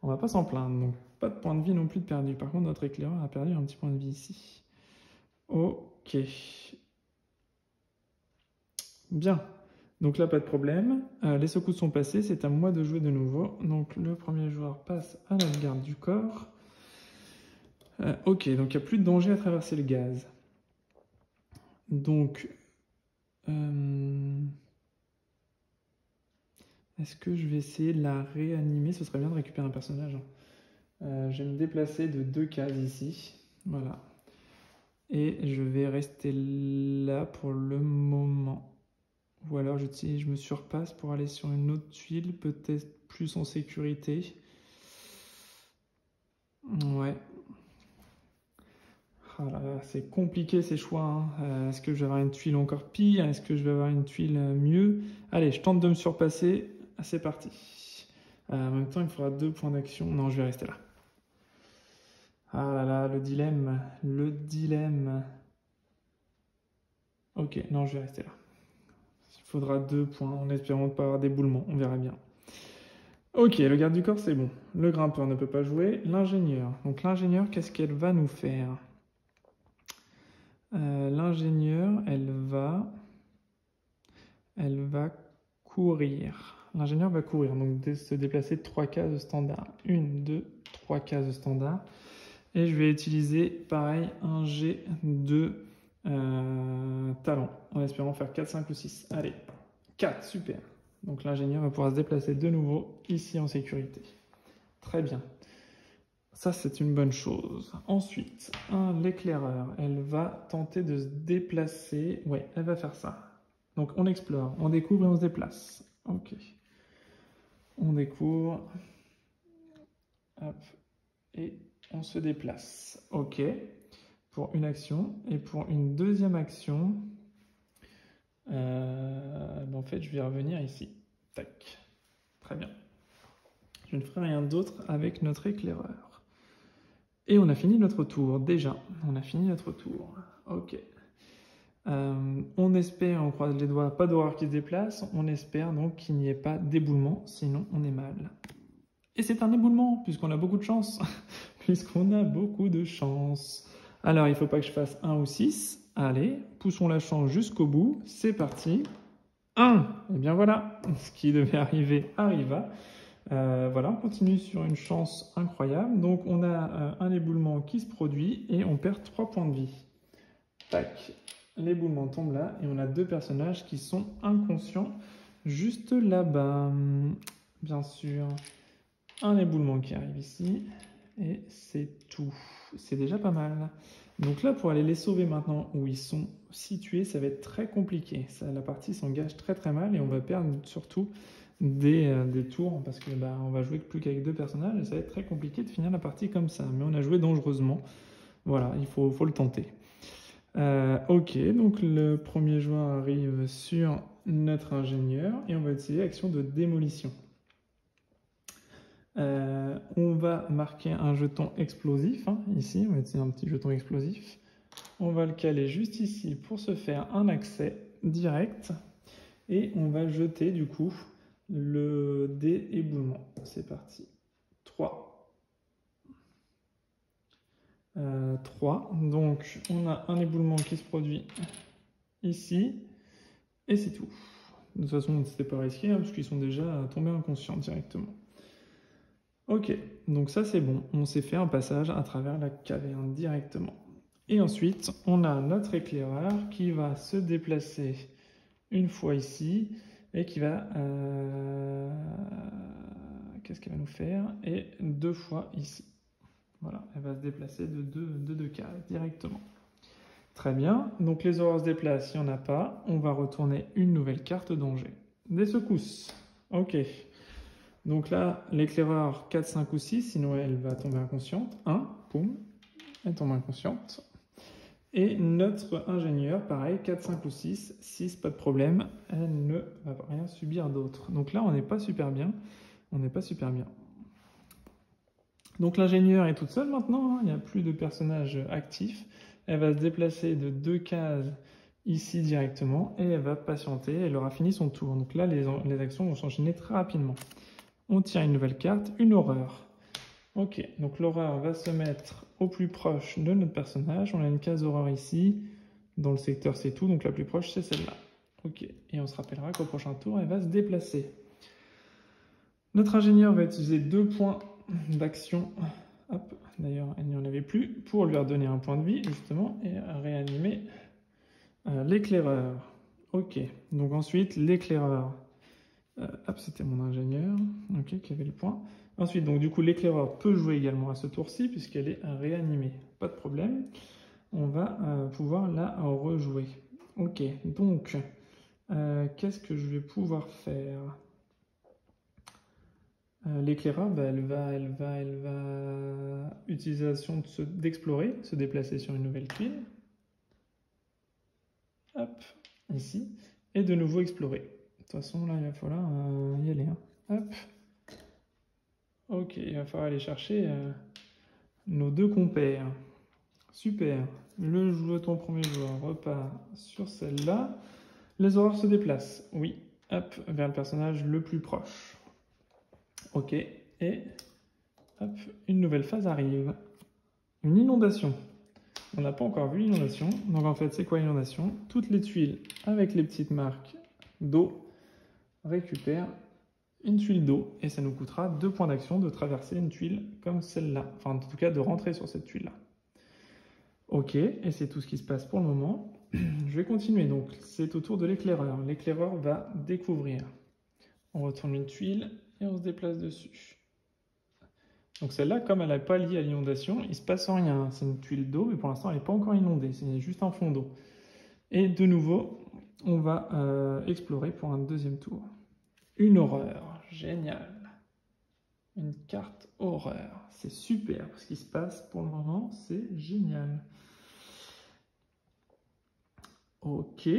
Speaker 1: on va pas s'en plaindre. Donc, pas de point de vie non plus de perdu. Par contre, notre éclaireur a perdu un petit point de vie ici. Ok. Bien. Donc là, pas de problème. Les secousses sont passées. C'est à moi de jouer de nouveau. Donc, le premier joueur passe à la garde du corps. Ok, donc il n'y a plus de danger à traverser le gaz. Donc... est-ce que je vais essayer de la réanimer? Ce serait bien de récupérer un personnage. Je vais me déplacer de 2 cases ici. Voilà. Et je vais rester là pour le moment. Ou alors je me surpasse pour aller sur une autre tuile, peut-être plus en sécurité. Ouais. Ah là là, c'est compliqué ces choix, hein. Est-ce que je vais avoir une tuile encore pire? Est-ce que je vais avoir une tuile mieux? Allez, je tente de me surpasser. C'est parti. En même temps, il me faudra 2 points d'action. Non, je vais rester là. Ah là là, le dilemme. Le dilemme. Ok, non, je vais rester là. Il faudra 2 points en espérant ne pas avoir d'éboulement. On verra bien. Ok, le garde du corps, c'est bon. Le grimpeur ne peut pas jouer. L'ingénieur. Donc l'ingénieur, qu'est-ce qu'elle va nous faire? L'ingénieur, elle va courir. L'ingénieur va courir, donc se déplacer de 3 cases standard. 1, 2, 3 cases standard. Et je vais utiliser, pareil, un jet de talent, en espérant faire 4, 5 ou 6. Allez, 4, super. Donc l'ingénieur va pouvoir se déplacer de nouveau ici en sécurité. Très bien. Ça, c'est une bonne chose. Ensuite, l'éclaireur, elle va tenter de se déplacer. Ouais, elle va faire ça. Donc on explore, on découvre et on se déplace. Ok. On découvre. Hop. Et on se déplace. Ok. Pour une action. Et pour une deuxième action, en fait, je vais revenir ici. Tac. Très bien. Je ne ferai rien d'autre avec notre éclaireur. Et on a fini notre tour, déjà. On a fini notre tour. Ok. On espère, on croise les doigts, pas d'horreur qui se déplace. On espère donc qu'il n'y ait pas d'éboulement, sinon on est mal. Et c'est un éboulement, puisqu'on a beaucoup de chance. Puisqu'on a beaucoup de chance. Alors, il ne faut pas que je fasse 1 ou 6. Allez, poussons la chance jusqu'au bout. C'est parti. 1. Et bien voilà, ce qui devait arriver arriva. Voilà, on continue sur une chance incroyable. Donc, on a un éboulement qui se produit et on perd 3 points de vie. Tac, l'éboulement tombe là et on a 2 personnages qui sont inconscients juste là-bas. Bien sûr, un éboulement qui arrive ici et c'est tout. C'est déjà pas mal. Donc là, pour aller les sauver maintenant où ils sont situés, ça va être très compliqué. La partie s'engage très très mal et on va perdre surtout des tours parce que on va jouer plus qu'avec 2 personnages et ça va être très compliqué de finir la partie comme ça. Mais on a joué dangereusement. Voilà, il faut le tenter. Ok, donc le premier joueur arrive sur notre ingénieur et on va utiliser l'action de démolition. On va marquer un jeton explosif, hein, ici, on va utiliser un petit jeton explosif. On va le caler juste ici pour se faire un accès direct et on va jeter du coup le dé éboulement. C'est parti. 3. 3. Donc on a un éboulement qui se produit ici, et c'est tout. De toute façon, c'était pas risqué, hein, parce qu'ils sont déjà tombés inconscients directement. Ok, donc ça c'est bon, on s'est fait un passage à travers la caverne directement. Et ensuite, on a notre éclaireur qui va se déplacer une fois ici, et qui va... qu'est-ce qu'elle va nous faire? Et 2 fois ici. Voilà, elle va se déplacer de 2 cases directement. Très bien, donc les horreurs se déplacent, il n'y en a pas. On va retourner une nouvelle carte danger. Des secousses. Ok. Donc là, l'éclaireur 4, 5 ou 6, sinon elle va tomber inconsciente. 1, poum, elle tombe inconsciente. Et notre ingénieur, pareil, 4, 5 ou 6, 6, pas de problème, elle ne va rien subir d'autre. Donc là, on n'est pas super bien. On n'est pas super bien. Donc l'ingénieur est toute seule maintenant, hein, il n'y a plus de personnages actifs. Elle va se déplacer de 2 cases ici directement et elle va patienter, elle aura fini son tour. Donc là, les actions vont s'enchaîner très rapidement. On tire une nouvelle carte, une horreur. Ok, donc l'horreur va se mettre au plus proche de notre personnage. On a une case horreur ici. Dans le secteur, c'est tout, donc la plus proche, c'est celle-là. Ok, et on se rappellera qu'au prochain tour, elle va se déplacer. Notre ingénieur va utiliser 2 points d'action. Hop, d'ailleurs, elle n'y en avait plus, pour lui redonner un point de vie, justement, et réanimer l'éclaireur. Ok, donc ensuite, l'éclaireur. Hop, c'était mon ingénieur, ok, qui avait le point. Ensuite, donc du coup, l'éclaireur peut jouer également à ce tour-ci, puisqu'elle est réanimée. Pas de problème. On va pouvoir la rejouer. Ok, donc, qu'est-ce que je vais pouvoir faire? L'éclaireur, bah, elle va utiliser l'action d'explorer, se déplacer sur une nouvelle tuile. Hop, ici. Et de nouveau explorer. De toute façon, là, il va falloir y aller. Hein. Hop. Ok, il va falloir aller chercher nos 2 compères. Super. Le jeton premier joueur repart sur celle-là. Les horreurs se déplacent. Oui. Hop, vers le personnage le plus proche. Ok. Et hop, une nouvelle phase arrive. Une inondation. On n'a pas encore vu l'inondation. Donc en fait, c'est quoi l'inondation? Toutes les tuiles avec les petites marques d'eau récupèrent une tuile d'eau et ça nous coûtera 2 points d'action de traverser une tuile comme celle-là. Enfin, en tout cas, de rentrer sur cette tuile-là. Ok, et c'est tout ce qui se passe pour le moment. Je vais continuer. Donc, c'est au tour de l'éclaireur. L'éclaireur va découvrir. On retourne une tuile et on se déplace dessus. Donc celle-là, comme elle n'est pas liée à l'inondation, il ne se passe rien. C'est une tuile d'eau, mais pour l'instant, elle n'est pas encore inondée. C'est juste un fond d'eau. Et de nouveau, on va explorer pour un deuxième tour. Une horreur. Génial. Une carte horreur. C'est super. Ce qui se passe pour le moment, c'est génial. Ok.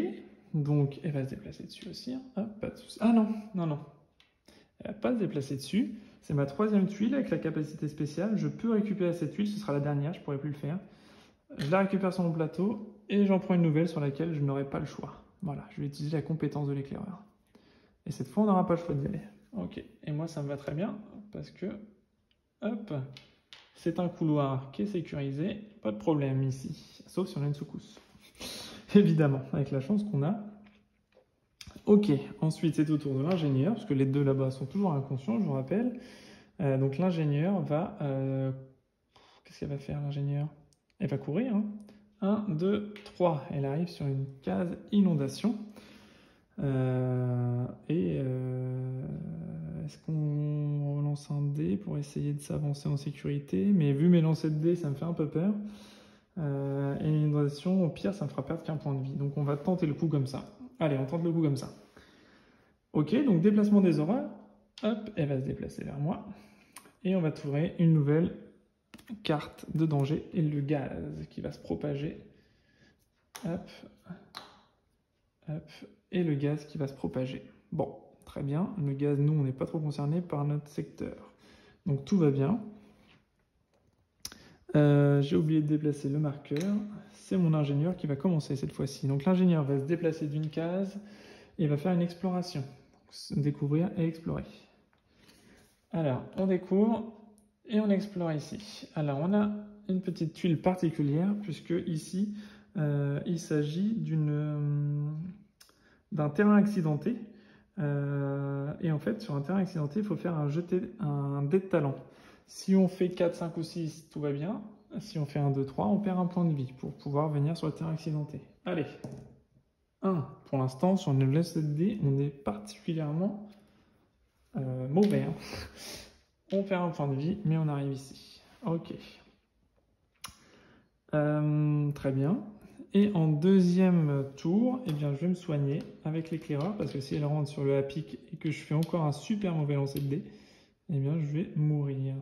Speaker 1: Donc, elle va se déplacer dessus aussi. Hein. Ah, pas de souci. Ah non, non, non. Elle ne va pas se déplacer dessus. C'est ma 3e tuile avec la capacité spéciale. Je peux récupérer cette tuile, ce sera la dernière, je ne pourrai plus le faire. Je la récupère sur mon plateau et j'en prends une nouvelle sur laquelle je n'aurai pas le choix. Voilà, je vais utiliser la compétence de l'éclaireur. Et cette fois, on n'aura pas le choix d'y aller. Ok, et moi ça me va très bien parce que, hop, c'est un couloir qui est sécurisé. Pas de problème ici, sauf si on a une secousse. Évidemment, avec la chance qu'on a. Ok, ensuite c'est au tour de l'ingénieur, parce que les 2 là-bas sont toujours inconscients, je vous rappelle. Donc l'ingénieur va... qu'est-ce qu'elle va faire l'ingénieur? Elle va courir. Hein. 1, 2, 3. Elle arrive sur une case inondation. Est-ce qu'on relance un dé pour essayer de s'avancer en sécurité? Mais vu mes lancers de dés, ça me fait un peu peur. Et l'inondation, au pire, ça me fera perdre qu'un point de vie. Donc on va tenter le coup comme ça. Allez, on tente le coup comme ça. Ok, donc déplacement des horreurs. Hop, elle va se déplacer vers moi. Et on va trouver une nouvelle carte de danger et le gaz qui va se propager. Hop, hop, et le gaz qui va se propager. Bon, très bien. Le gaz, nous, on n'est pas trop concernés par notre secteur. Donc tout va bien. J'ai oublié de déplacer le marqueur. C'est mon ingénieur qui va commencer cette fois-ci. Donc l'ingénieur va se déplacer d'une case et va faire une exploration. Donc, découvrir et explorer. Alors, on découvre et on explore ici. Alors, on a une petite tuile particulière, puisque ici, il s'agit d'un terrain accidenté. Et en fait, sur un terrain accidenté, il faut faire un dé de talent. Si on fait 4, 5 ou 6, tout va bien. Si on fait 1, 2, 3, on perd un point de vie pour pouvoir venir sur le terrain accidenté. Allez, 1. Pour l'instant, sur une laisse de dés, on est particulièrement mauvais. Hein. On perd un point de vie, mais on arrive ici. Ok. Très bien. Et en deuxième tour, eh bien, je vais me soigner avec l'éclaireur, parce que si elle rentre sur le à pic et que je fais encore un super mauvais lancer de dés, eh bien, je vais mourir.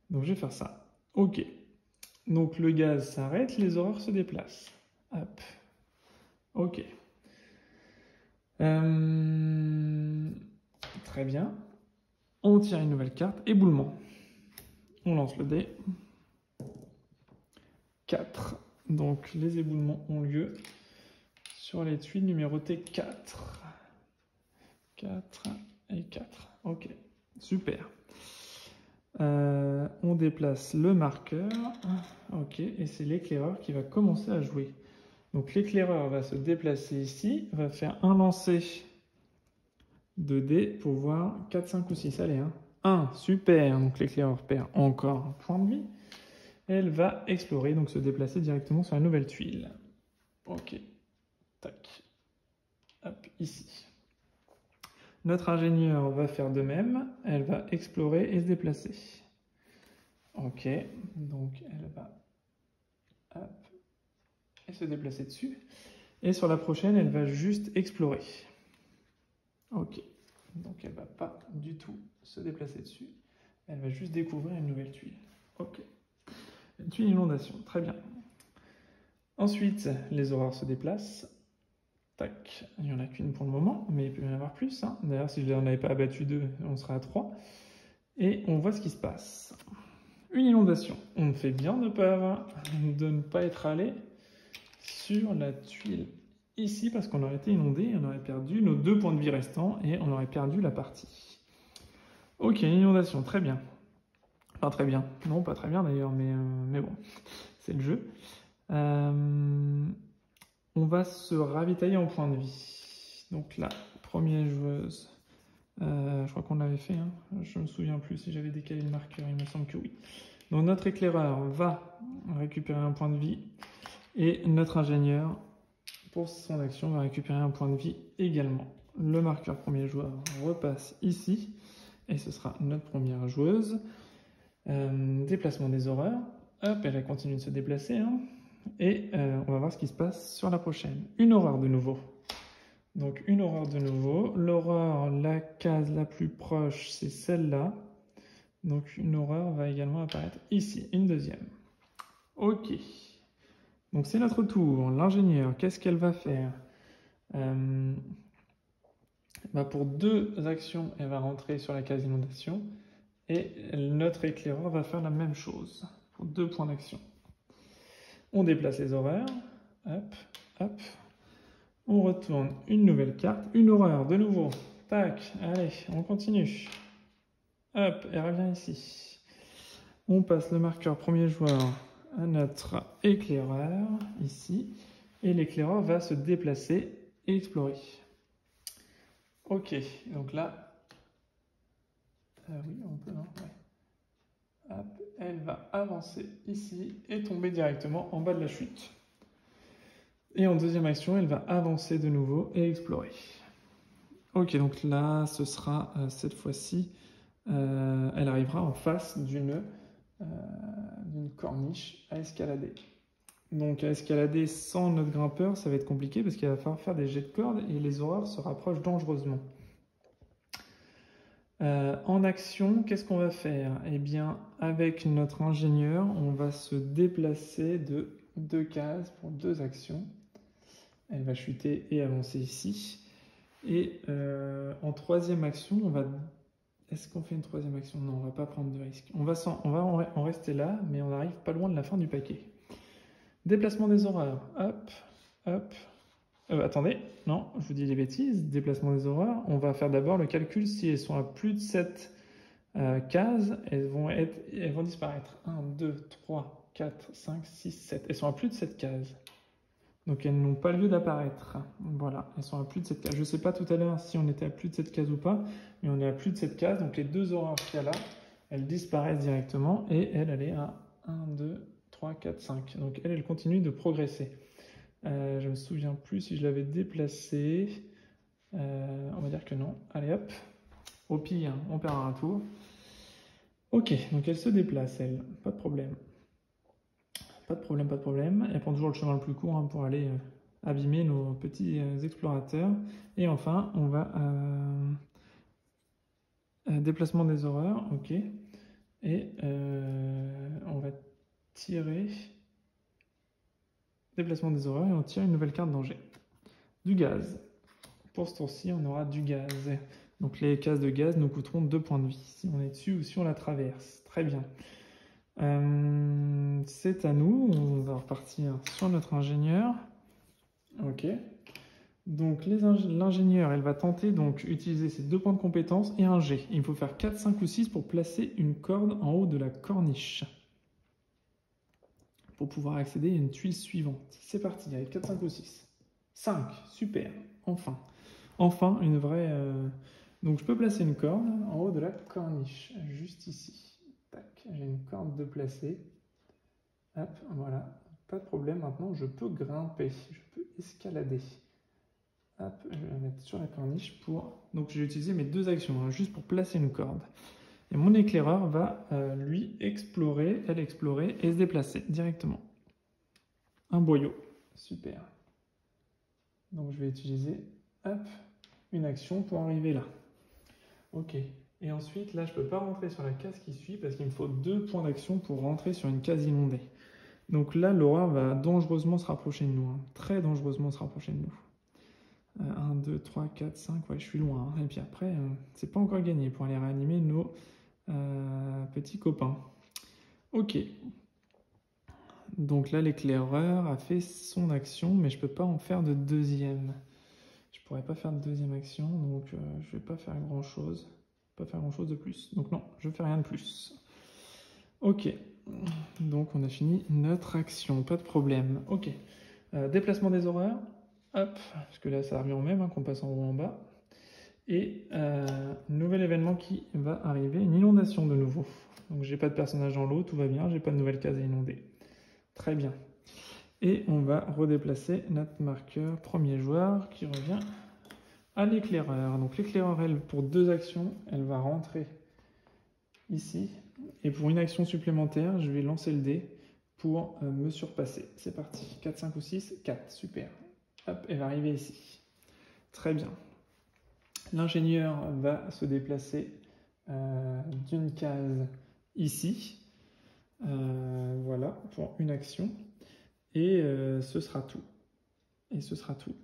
Speaker 1: Donc, je vais faire ça. Ok. Donc, le gaz s'arrête, les horreurs se déplacent. Hop. Ok. Très bien. On tire une nouvelle carte. Éboulement. On lance le dé. 4. Donc, les éboulements ont lieu sur les tuiles numérotées 4. 4 et 4. Ok, super. On déplace le marqueur. Ok, et c'est l'éclaireur qui va commencer à jouer. Donc, l'éclaireur va se déplacer ici, va faire un lancer de dés pour voir 4, 5 ou 6. Allez, 1, super. Donc, l'éclaireur perd encore un point de vie. Elle va explorer, donc se déplacer directement sur la nouvelle tuile. Ok. Tac. Hop, ici. Notre ingénieur va faire de même. Elle va explorer et se déplacer. Ok. Donc, elle va hop, et se déplacer dessus. Et sur la prochaine, elle va juste explorer. Ok. Donc, elle ne va pas du tout se déplacer dessus. Elle va juste découvrir une nouvelle tuile. Ok. Une tuile inondation. Très bien. Ensuite, les horreurs se déplacent. Tac, il n'y en a qu'une pour le moment, mais il peut y en avoir plus. Hein. D'ailleurs, si je n'en avais pas abattu 2, on serait à 3. Et on voit ce qui se passe. Une inondation. On fait bien de ne pas être allé sur la tuile ici, parce qu'on aurait été inondé, et on aurait perdu nos 2 points de vie restants, et on aurait perdu la partie. Ok, une inondation, très bien. Enfin, très bien. Non, pas très bien d'ailleurs, mais bon, c'est le jeu. On va se ravitailler en points de vie. Donc là, première joueuse. Je crois qu'on l'avait fait. Hein. Je ne me souviens plus si j'avais décalé le marqueur. Il me semble que oui. Donc notre éclaireur va récupérer un point de vie. Et notre ingénieur, pour son action, va récupérer un point de vie également. Le marqueur premier joueur repasse ici. Et ce sera notre première joueuse. Déplacement des horreurs. Hop, elle continue de se déplacer. Hein. Et on va voir ce qui se passe sur la prochaine. Une horreur de nouveau. Donc une horreur de nouveau. L'horreur, la case la plus proche, c'est celle-là. Donc une horreur va également apparaître ici. Une deuxième. Ok. Donc c'est notre tour. L'ingénieur, qu'est-ce qu'elle va faire? Pour 2 actions, elle va rentrer sur la case inondation. Et notre éclaireur va faire la même chose. Pour 2 points d'action. On déplace les horreurs. Hop, hop. On retourne une nouvelle carte. Une horreur, de nouveau. Tac, allez, on continue. Hop, elle revient ici. On passe le marqueur premier joueur à notre éclaireur, ici. Et l'éclaireur va se déplacer et explorer. Ok, donc là... oui, on peut, non? Ouais. Hop, elle va avancer ici et tomber directement en bas de la chute. Et en deuxième action, elle va avancer de nouveau et explorer. Ok, donc là, ce sera cette fois-ci, elle arrivera en face d'une corniche à escalader. Donc à escalader sans notre grimpeur, ça va être compliqué parce qu'il va falloir faire des jets de corde et les horreurs se rapprochent dangereusement. En action, qu'est-ce qu'on va faire? Eh bien, avec notre ingénieur, on va se déplacer de 2 cases pour 2 actions. Elle va chuter et avancer ici. Et en troisième action, on va... Est-ce qu'on fait une troisième action? Non, on va pas prendre de risque. On va en rester là, mais on arrive pas loin de la fin du paquet. Déplacement des horreurs. Hop, hop. Attendez, non, je vous dis des bêtises. Déplacement des horreurs. On va faire d'abord le calcul. Si elles sont à plus de 7 cases, elles vont disparaître. 1, 2, 3, 4, 5, 6, 7. Elles sont à plus de cette case. Donc elles n'ont pas lieu d'apparaître. Voilà, elles sont à plus de cette case. Je ne sais pas tout à l'heure si on était à plus de cette case ou pas, mais on est à plus de cette case. Donc les deux horreurs qu'il y a là, elles disparaissent directement et elle est à 1, 2, 3, 4, 5. Donc elle continue de progresser. Je ne me souviens plus si je l'avais déplacée. On va dire que non. Allez hop, au pire, on perd un tour. Ok, donc elle se déplace, elle, pas de problème. Pas de problème, pas de problème. Elle prend toujours le chemin le plus court pour aller abîmer nos petits explorateurs. Et enfin, on va déplacement des horreurs, ok. Et on va tirer déplacement des horreurs et on tire une nouvelle carte danger. Du gaz. Pour ce tour-ci, on aura du gaz. Donc les cases de gaz nous coûteront 2 points de vie si on est dessus ou si on la traverse. Très bien. C'est à nous. On va repartir sur notre ingénieur. Ok. Donc l'ingénieur, elle va tenter donc utiliser ses 2 points de compétence et un jet. Il faut faire 4, 5 ou 6 pour placer une corde en haut de la corniche. Pour pouvoir accéder à une tuile suivante. C'est parti, avec 4, 5 ou 6. 5, super, enfin. Enfin, une vraie... Donc je peux placer une corde en haut de la corniche, juste ici. Tac, j'ai une corde de placer. Hop, voilà, pas de problème. Maintenant, je peux grimper, je peux escalader. Hop, je vais la mettre sur la corniche pour... Donc j'ai utilisé mes 2 actions, juste pour placer une corde. Et mon éclaireur va, lui, explorer et se déplacer directement. Un boyau, super. Donc je vais utiliser, hop, une action pour arriver là. Ok. Et ensuite, là, je ne peux pas rentrer sur la case qui suit parce qu'il me faut 2 points d'action pour rentrer sur une case inondée. Donc là, l'horreur va dangereusement se rapprocher de nous. Très dangereusement se rapprocher de nous. 1, 2, 3, 4, 5. Ouais, je suis loin. Et puis après, c'est pas encore gagné pour aller réanimer nos petits copains. Ok. Donc là, l'éclaireur a fait son action, mais je peux pas en faire de deuxième. Je pourrais pas faire de deuxième action, donc je vais pas faire grand chose. Pas faire grand chose de plus. Donc non, je fais rien de plus. Ok. Donc on a fini notre action, pas de problème. Ok. Déplacement des horreurs. Hop, parce que là ça revient au même, qu'on passe en haut en bas. Et nouvel événement qui va arriver, une inondation de nouveau. Donc j'ai pas de personnage dans l'eau, tout va bien, j'ai pas de nouvelle case à inonder. Très bien. Et on va redéplacer notre marqueur premier joueur qui revient à l'éclaireur. Donc l'éclaireur, elle, pour 2 actions, elle va rentrer ici. Et pour une action supplémentaire, je vais lancer le dé pour me surpasser. C'est parti. 4, 5 ou 6. 4, super. Hop, elle va arriver ici. Très bien. L'ingénieur va se déplacer d'une case ici. Voilà, pour une action. Et ce sera tout. Et ce sera tout.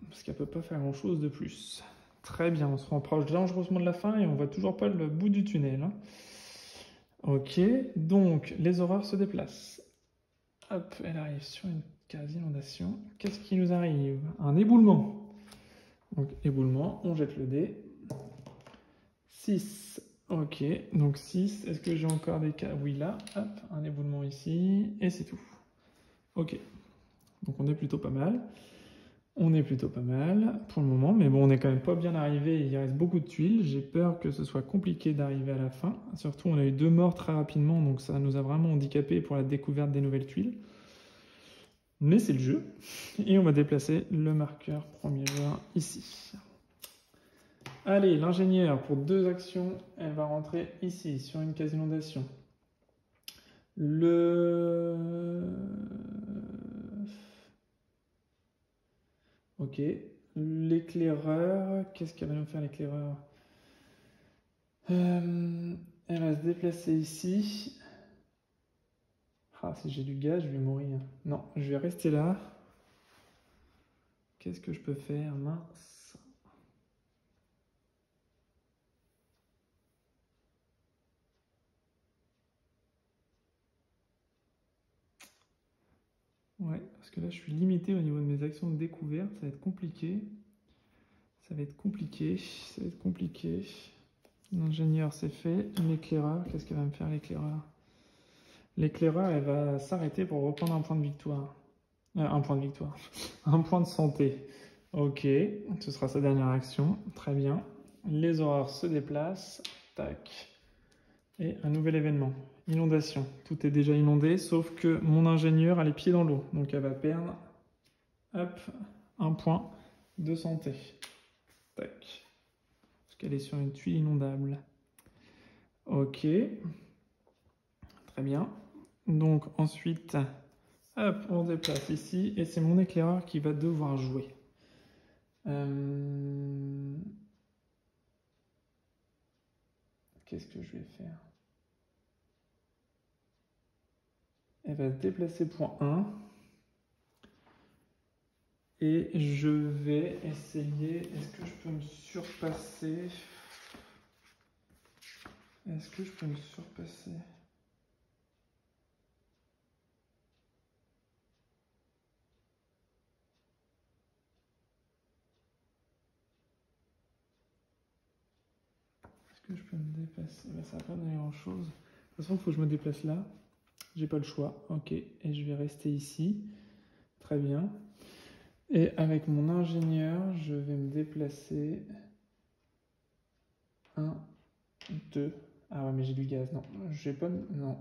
Speaker 1: Parce qu'elle ne peut pas faire grand chose de plus. Très bien, on se rapproche dangereusement de la fin et on voit toujours pas le bout du tunnel. Ok, donc les horreurs se déplacent. Hop, elle arrive sur une case inondation. Qu'est-ce qui nous arrive? Un éboulement. Donc éboulement, on jette le dé. 6. Ok, donc 6. Est-ce que j'ai encore des cas? Oui, là. Hop, un éboulement ici. Et c'est tout. Ok. Donc on est plutôt pas mal. On est plutôt pas mal pour le moment, mais bon, on n'est quand même pas bien arrivé. Il reste beaucoup de tuiles. J'ai peur que ce soit compliqué d'arriver à la fin. Surtout, on a eu 2 morts très rapidement, donc ça nous a vraiment handicapé pour la découverte des nouvelles tuiles. Mais c'est le jeu. Et on va déplacer le marqueur premier joueur ici. Allez, l'ingénieur, pour 2 actions, elle va rentrer ici, sur une case inondation. Ok. L'éclaireur, qu'est-ce qu'elle va nous faire, l'éclaireur? Elle va se déplacer ici. Ah, si j'ai du gaz, je vais mourir. Non, je vais rester là. Qu'est-ce que je peux faire? Mince. Ouais, parce que là, je suis limité au niveau de mes actions de découverte. Ça va être compliqué. Ça va être compliqué. Ça va être compliqué. L'ingénieur, c'est fait. L'éclaireur, qu'est-ce qu'elle va me faire, l'éclaireur? L'éclaireur, elle va s'arrêter pour reprendre un point de victoire. Un point de victoire. Un point de santé. Ok, ce sera sa dernière action. Très bien. Les horreurs se déplacent. Tac. Et un nouvel événement. Inondation. Tout est déjà inondé, sauf que mon ingénieur a les pieds dans l'eau. Donc elle va perdre, hop, un point de santé. Tac. Parce qu'elle est sur une tuile inondable. Ok. Très bien. Donc ensuite, hop, on se déplace ici. Et c'est mon éclaireur qui va devoir jouer. Qu'est-ce que je vais faire? Elle va se déplacer point 1. Et je vais essayer... Est-ce que je peux me surpasser? Est-ce que je peux me surpasser? Est-ce que je peux me dépasser? Ben, ça va pas donner grand-chose. De toute façon, il faut que je me déplace là. J'ai pas le choix. Ok, et je vais rester ici. Très bien. Et avec mon ingénieur, je vais me déplacer. 1, 2. Ah ouais, mais j'ai du gaz. Non, j'ai pas... Non.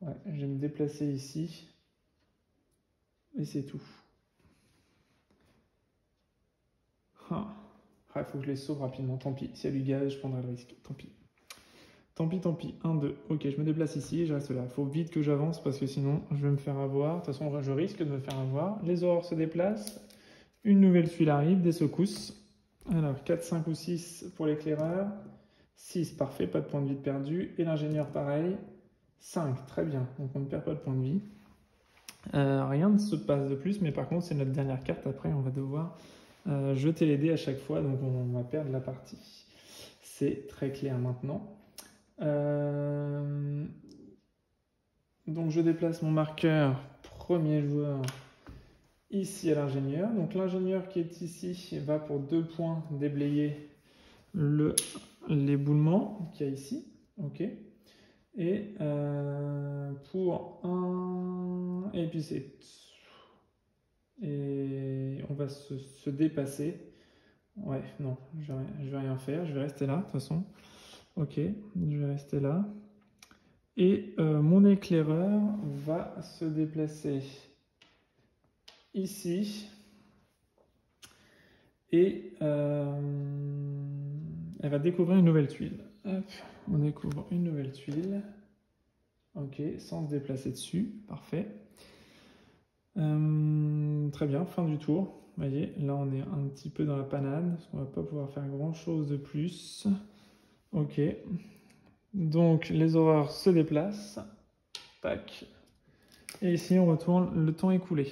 Speaker 1: Ouais, je vais me déplacer ici. Et c'est tout. Ah. Il faut que je les sauve rapidement. Tant pis. S'il y a du gaz, je prendrai le risque. Tant pis. Tant pis, tant pis. 1, 2. Ok, je me déplace ici et je reste là. Il faut vite que j'avance parce que sinon, je vais me faire avoir. De toute façon, je risque de me faire avoir. Les horreurs se déplacent. Une nouvelle tuile arrive. Des secousses. Alors, 4, 5 ou 6 pour l'éclaireur. 6, parfait. Pas de point de vie perdu. Et l'ingénieur, pareil. 5, très bien. Donc, on ne perd pas de point de vie. Rien ne se passe de plus. Mais par contre, c'est notre dernière carte. Après, on va devoir... jeter les dés à chaque fois, donc on va perdre la partie. C'est très clair maintenant. Donc je déplace mon marqueur premier joueur ici à l'ingénieur. Donc l'ingénieur qui est ici va pour 2 points déblayer l'éboulement qu'il y a ici. Ok. Et pour 1... Et puis c'est... Et on va se dépasser. Ouais, non, je vais rien faire, je vais rester là, de toute façon. Ok, je vais rester là. Et mon éclaireur va se déplacer ici. Et elle va découvrir une nouvelle tuile. Hop, on découvre une nouvelle tuile. Ok, sans se déplacer dessus, parfait. Très bien, fin du tour. Vous voyez, là on est un petit peu dans la panade, parce qu'on va pas pouvoir faire grand chose de plus. Ok, donc les horreurs se déplacent. Tac. Et ici on retourne le temps écoulé.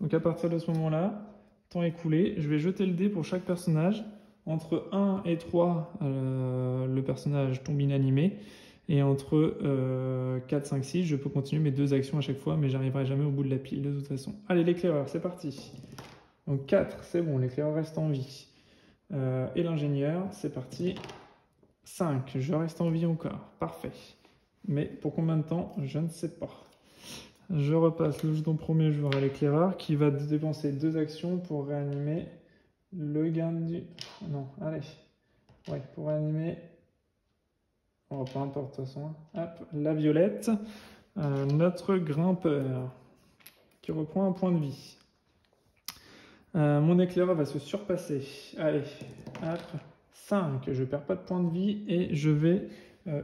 Speaker 1: Donc à partir de ce moment-là, temps écoulé, je vais jeter le dé pour chaque personnage. Entre 1 et 3, le personnage tombe inanimé. Et entre 4, 5, 6, je peux continuer mes 2 actions à chaque fois, mais j'arriverai jamais au bout de la pile de toute façon. Allez, l'éclaireur, c'est parti. Donc 4, c'est bon, l'éclaireur reste en vie. Et l'ingénieur, c'est parti. 5, je reste en vie encore. Parfait. Mais pour combien de temps, je ne sais pas. Je repasse le jeton premier joueur à l'éclaireur qui va dépenser 2 actions pour réanimer le gain du... Non, allez. Ouais, pour réanimer... Oh, peu importe, de toute façon. Hop, la violette. Notre grimpeur qui reprend un point de vie. Mon éclaireur va se surpasser. Allez, hop, 5. Je perds pas de point de vie et je vais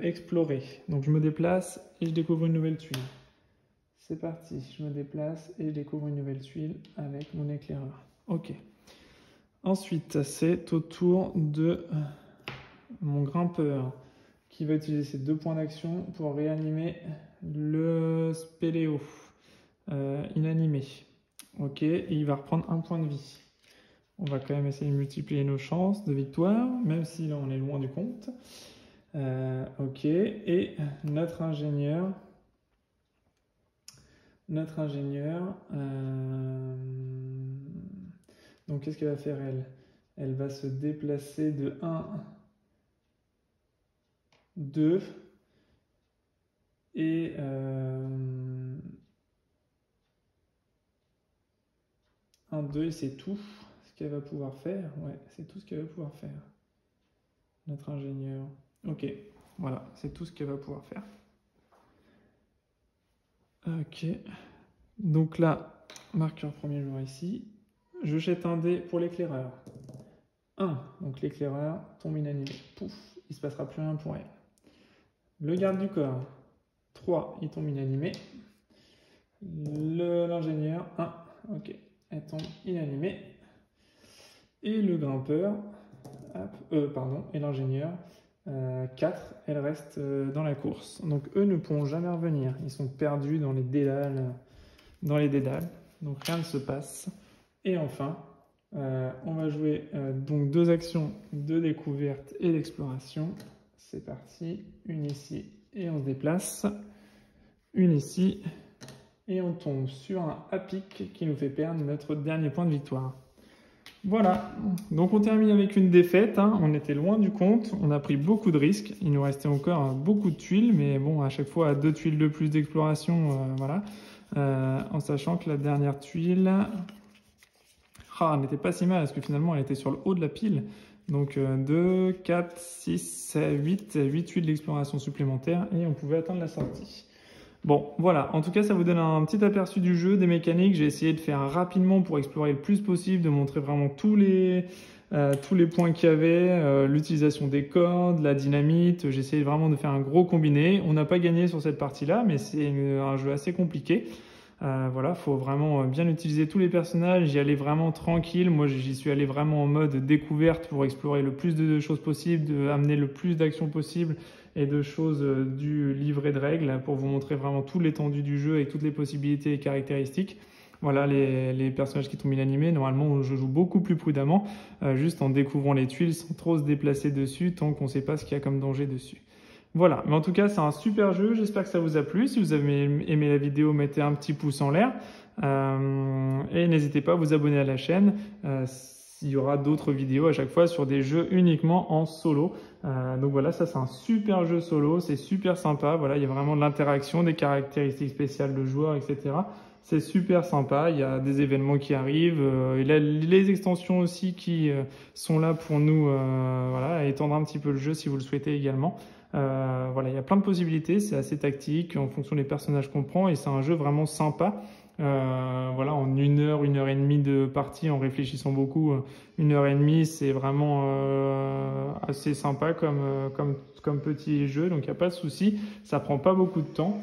Speaker 1: explorer. Donc je me déplace et je découvre une nouvelle tuile. C'est parti, je me déplace et je découvre une nouvelle tuile avec mon éclaireur. Ok. Ensuite, c'est au tour de mon grimpeur qui va utiliser ses 2 points d'action pour réanimer le spéléo inanimé. Ok, et il va reprendre un point de vie. On va quand même essayer de multiplier nos chances de victoire, même si là on est loin du compte. Ok, et notre ingénieur... donc qu'est-ce qu'elle va faire elle? Elle va se déplacer de 1, 2, Et 1, 2, c'est tout ce qu'elle va pouvoir faire. Ouais, c'est tout ce qu'elle va pouvoir faire. Notre ingénieur. Ok, voilà, c'est tout ce qu'elle va pouvoir faire. Ok, donc là, marqueur premier jour ici. Je jette un dé pour l'éclaireur. 1, donc l'éclaireur tombe inanimé. Pouf, il ne se passera plus rien pour elle. Le garde du corps. 3, il tombe inanimé. L'ingénieur, 1, ok, elle tombe inanimée. Et le grimpeur, et l'ingénieur, 4, elle reste dans la course. Donc eux ne pourront jamais revenir. Ils sont perdus dans les dédales. Donc rien ne se passe. Et enfin, on va jouer donc 2 actions de découverte et d'exploration. C'est parti. Une ici et on se déplace. Une ici. Et on tombe sur un à pic qui nous fait perdre notre dernier point de victoire. Voilà, donc on termine avec une défaite, hein. On était loin du compte, on a pris beaucoup de risques, il nous restait encore beaucoup de tuiles, mais bon, à chaque fois 2 tuiles de plus d'exploration, voilà. En sachant que la dernière tuile, elle n'était pas si mal, parce que finalement elle était sur le haut de la pile. Donc 2, 4, 6, 8 tuiles d'exploration supplémentaires, et on pouvait atteindre la sortie. Bon, voilà, en tout cas, ça vous donne un petit aperçu du jeu, des mécaniques. J'ai essayé de faire rapidement pour explorer le plus possible, de montrer vraiment tous les points qu'il y avait, l'utilisation des cordes, la dynamite. J'ai essayé vraiment de faire un gros combiné. On n'a pas gagné sur cette partie-là, mais c'est un jeu assez compliqué. Voilà, faut vraiment bien utiliser tous les personnages, j'y allais vraiment tranquille. Moi, j'y suis allé vraiment en mode découverte pour explorer le plus de choses possible, amener le plus d'actions possible et de choses du livret de règles pour vous montrer vraiment tout l'étendue du jeu et toutes les possibilités et caractéristiques. Voilà les personnages qui tombent inanimés. Normalement, je joue beaucoup plus prudemment, juste en découvrant les tuiles sans trop se déplacer dessus tant qu'on ne sait pas ce qu'il y a comme danger dessus. Voilà, mais en tout cas, c'est un super jeu. J'espère que ça vous a plu. Si vous avez aimé la vidéo, mettez un petit pouce en l'air. Et n'hésitez pas à vous abonner à la chaîne. Il y aura d'autres vidéos à chaque fois sur des jeux uniquement en solo. Donc voilà, ça c'est un super jeu solo, c'est super sympa. Voilà, il y a vraiment de l'interaction, des caractéristiques spéciales de joueurs, etc. C'est super sympa, il y a des événements qui arrivent, et les extensions aussi qui sont là pour nous voilà, étendre un petit peu le jeu si vous le souhaitez également. Voilà, il y a plein de possibilités, c'est assez tactique en fonction des personnages qu'on prend et c'est un jeu vraiment sympa. Voilà, en 1 heure, 1 heure et demie de partie, en réfléchissant beaucoup, 1 heure et demie, c'est vraiment assez sympa comme petit jeu, donc il n'y a pas de souci, ça prend pas beaucoup de temps.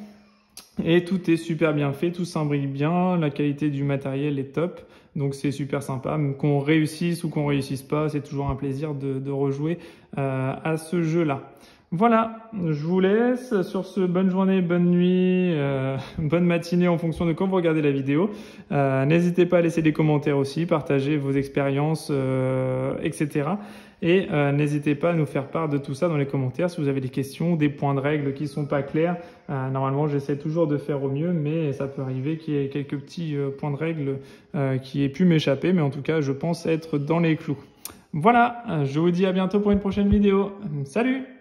Speaker 1: Et tout est super bien fait, tout s'imbrique bien, la qualité du matériel est top, donc c'est super sympa. Qu'on réussisse ou qu'on réussisse pas, c'est toujours un plaisir de rejouer à ce jeu-là. Voilà, je vous laisse. Sur ce, bonne journée, bonne nuit, bonne matinée en fonction de quand vous regardez la vidéo. N'hésitez pas à laisser des commentaires aussi, partager vos expériences, etc. Et n'hésitez pas à nous faire part de tout ça dans les commentaires si vous avez des questions, des points de règle qui sont pas clairs. Normalement, j'essaie toujours de faire au mieux, mais ça peut arriver qu'il y ait quelques petits points de règle qui aient pu m'échapper. Mais en tout cas, je pense être dans les clous. Voilà, je vous dis à bientôt pour une prochaine vidéo. Salut!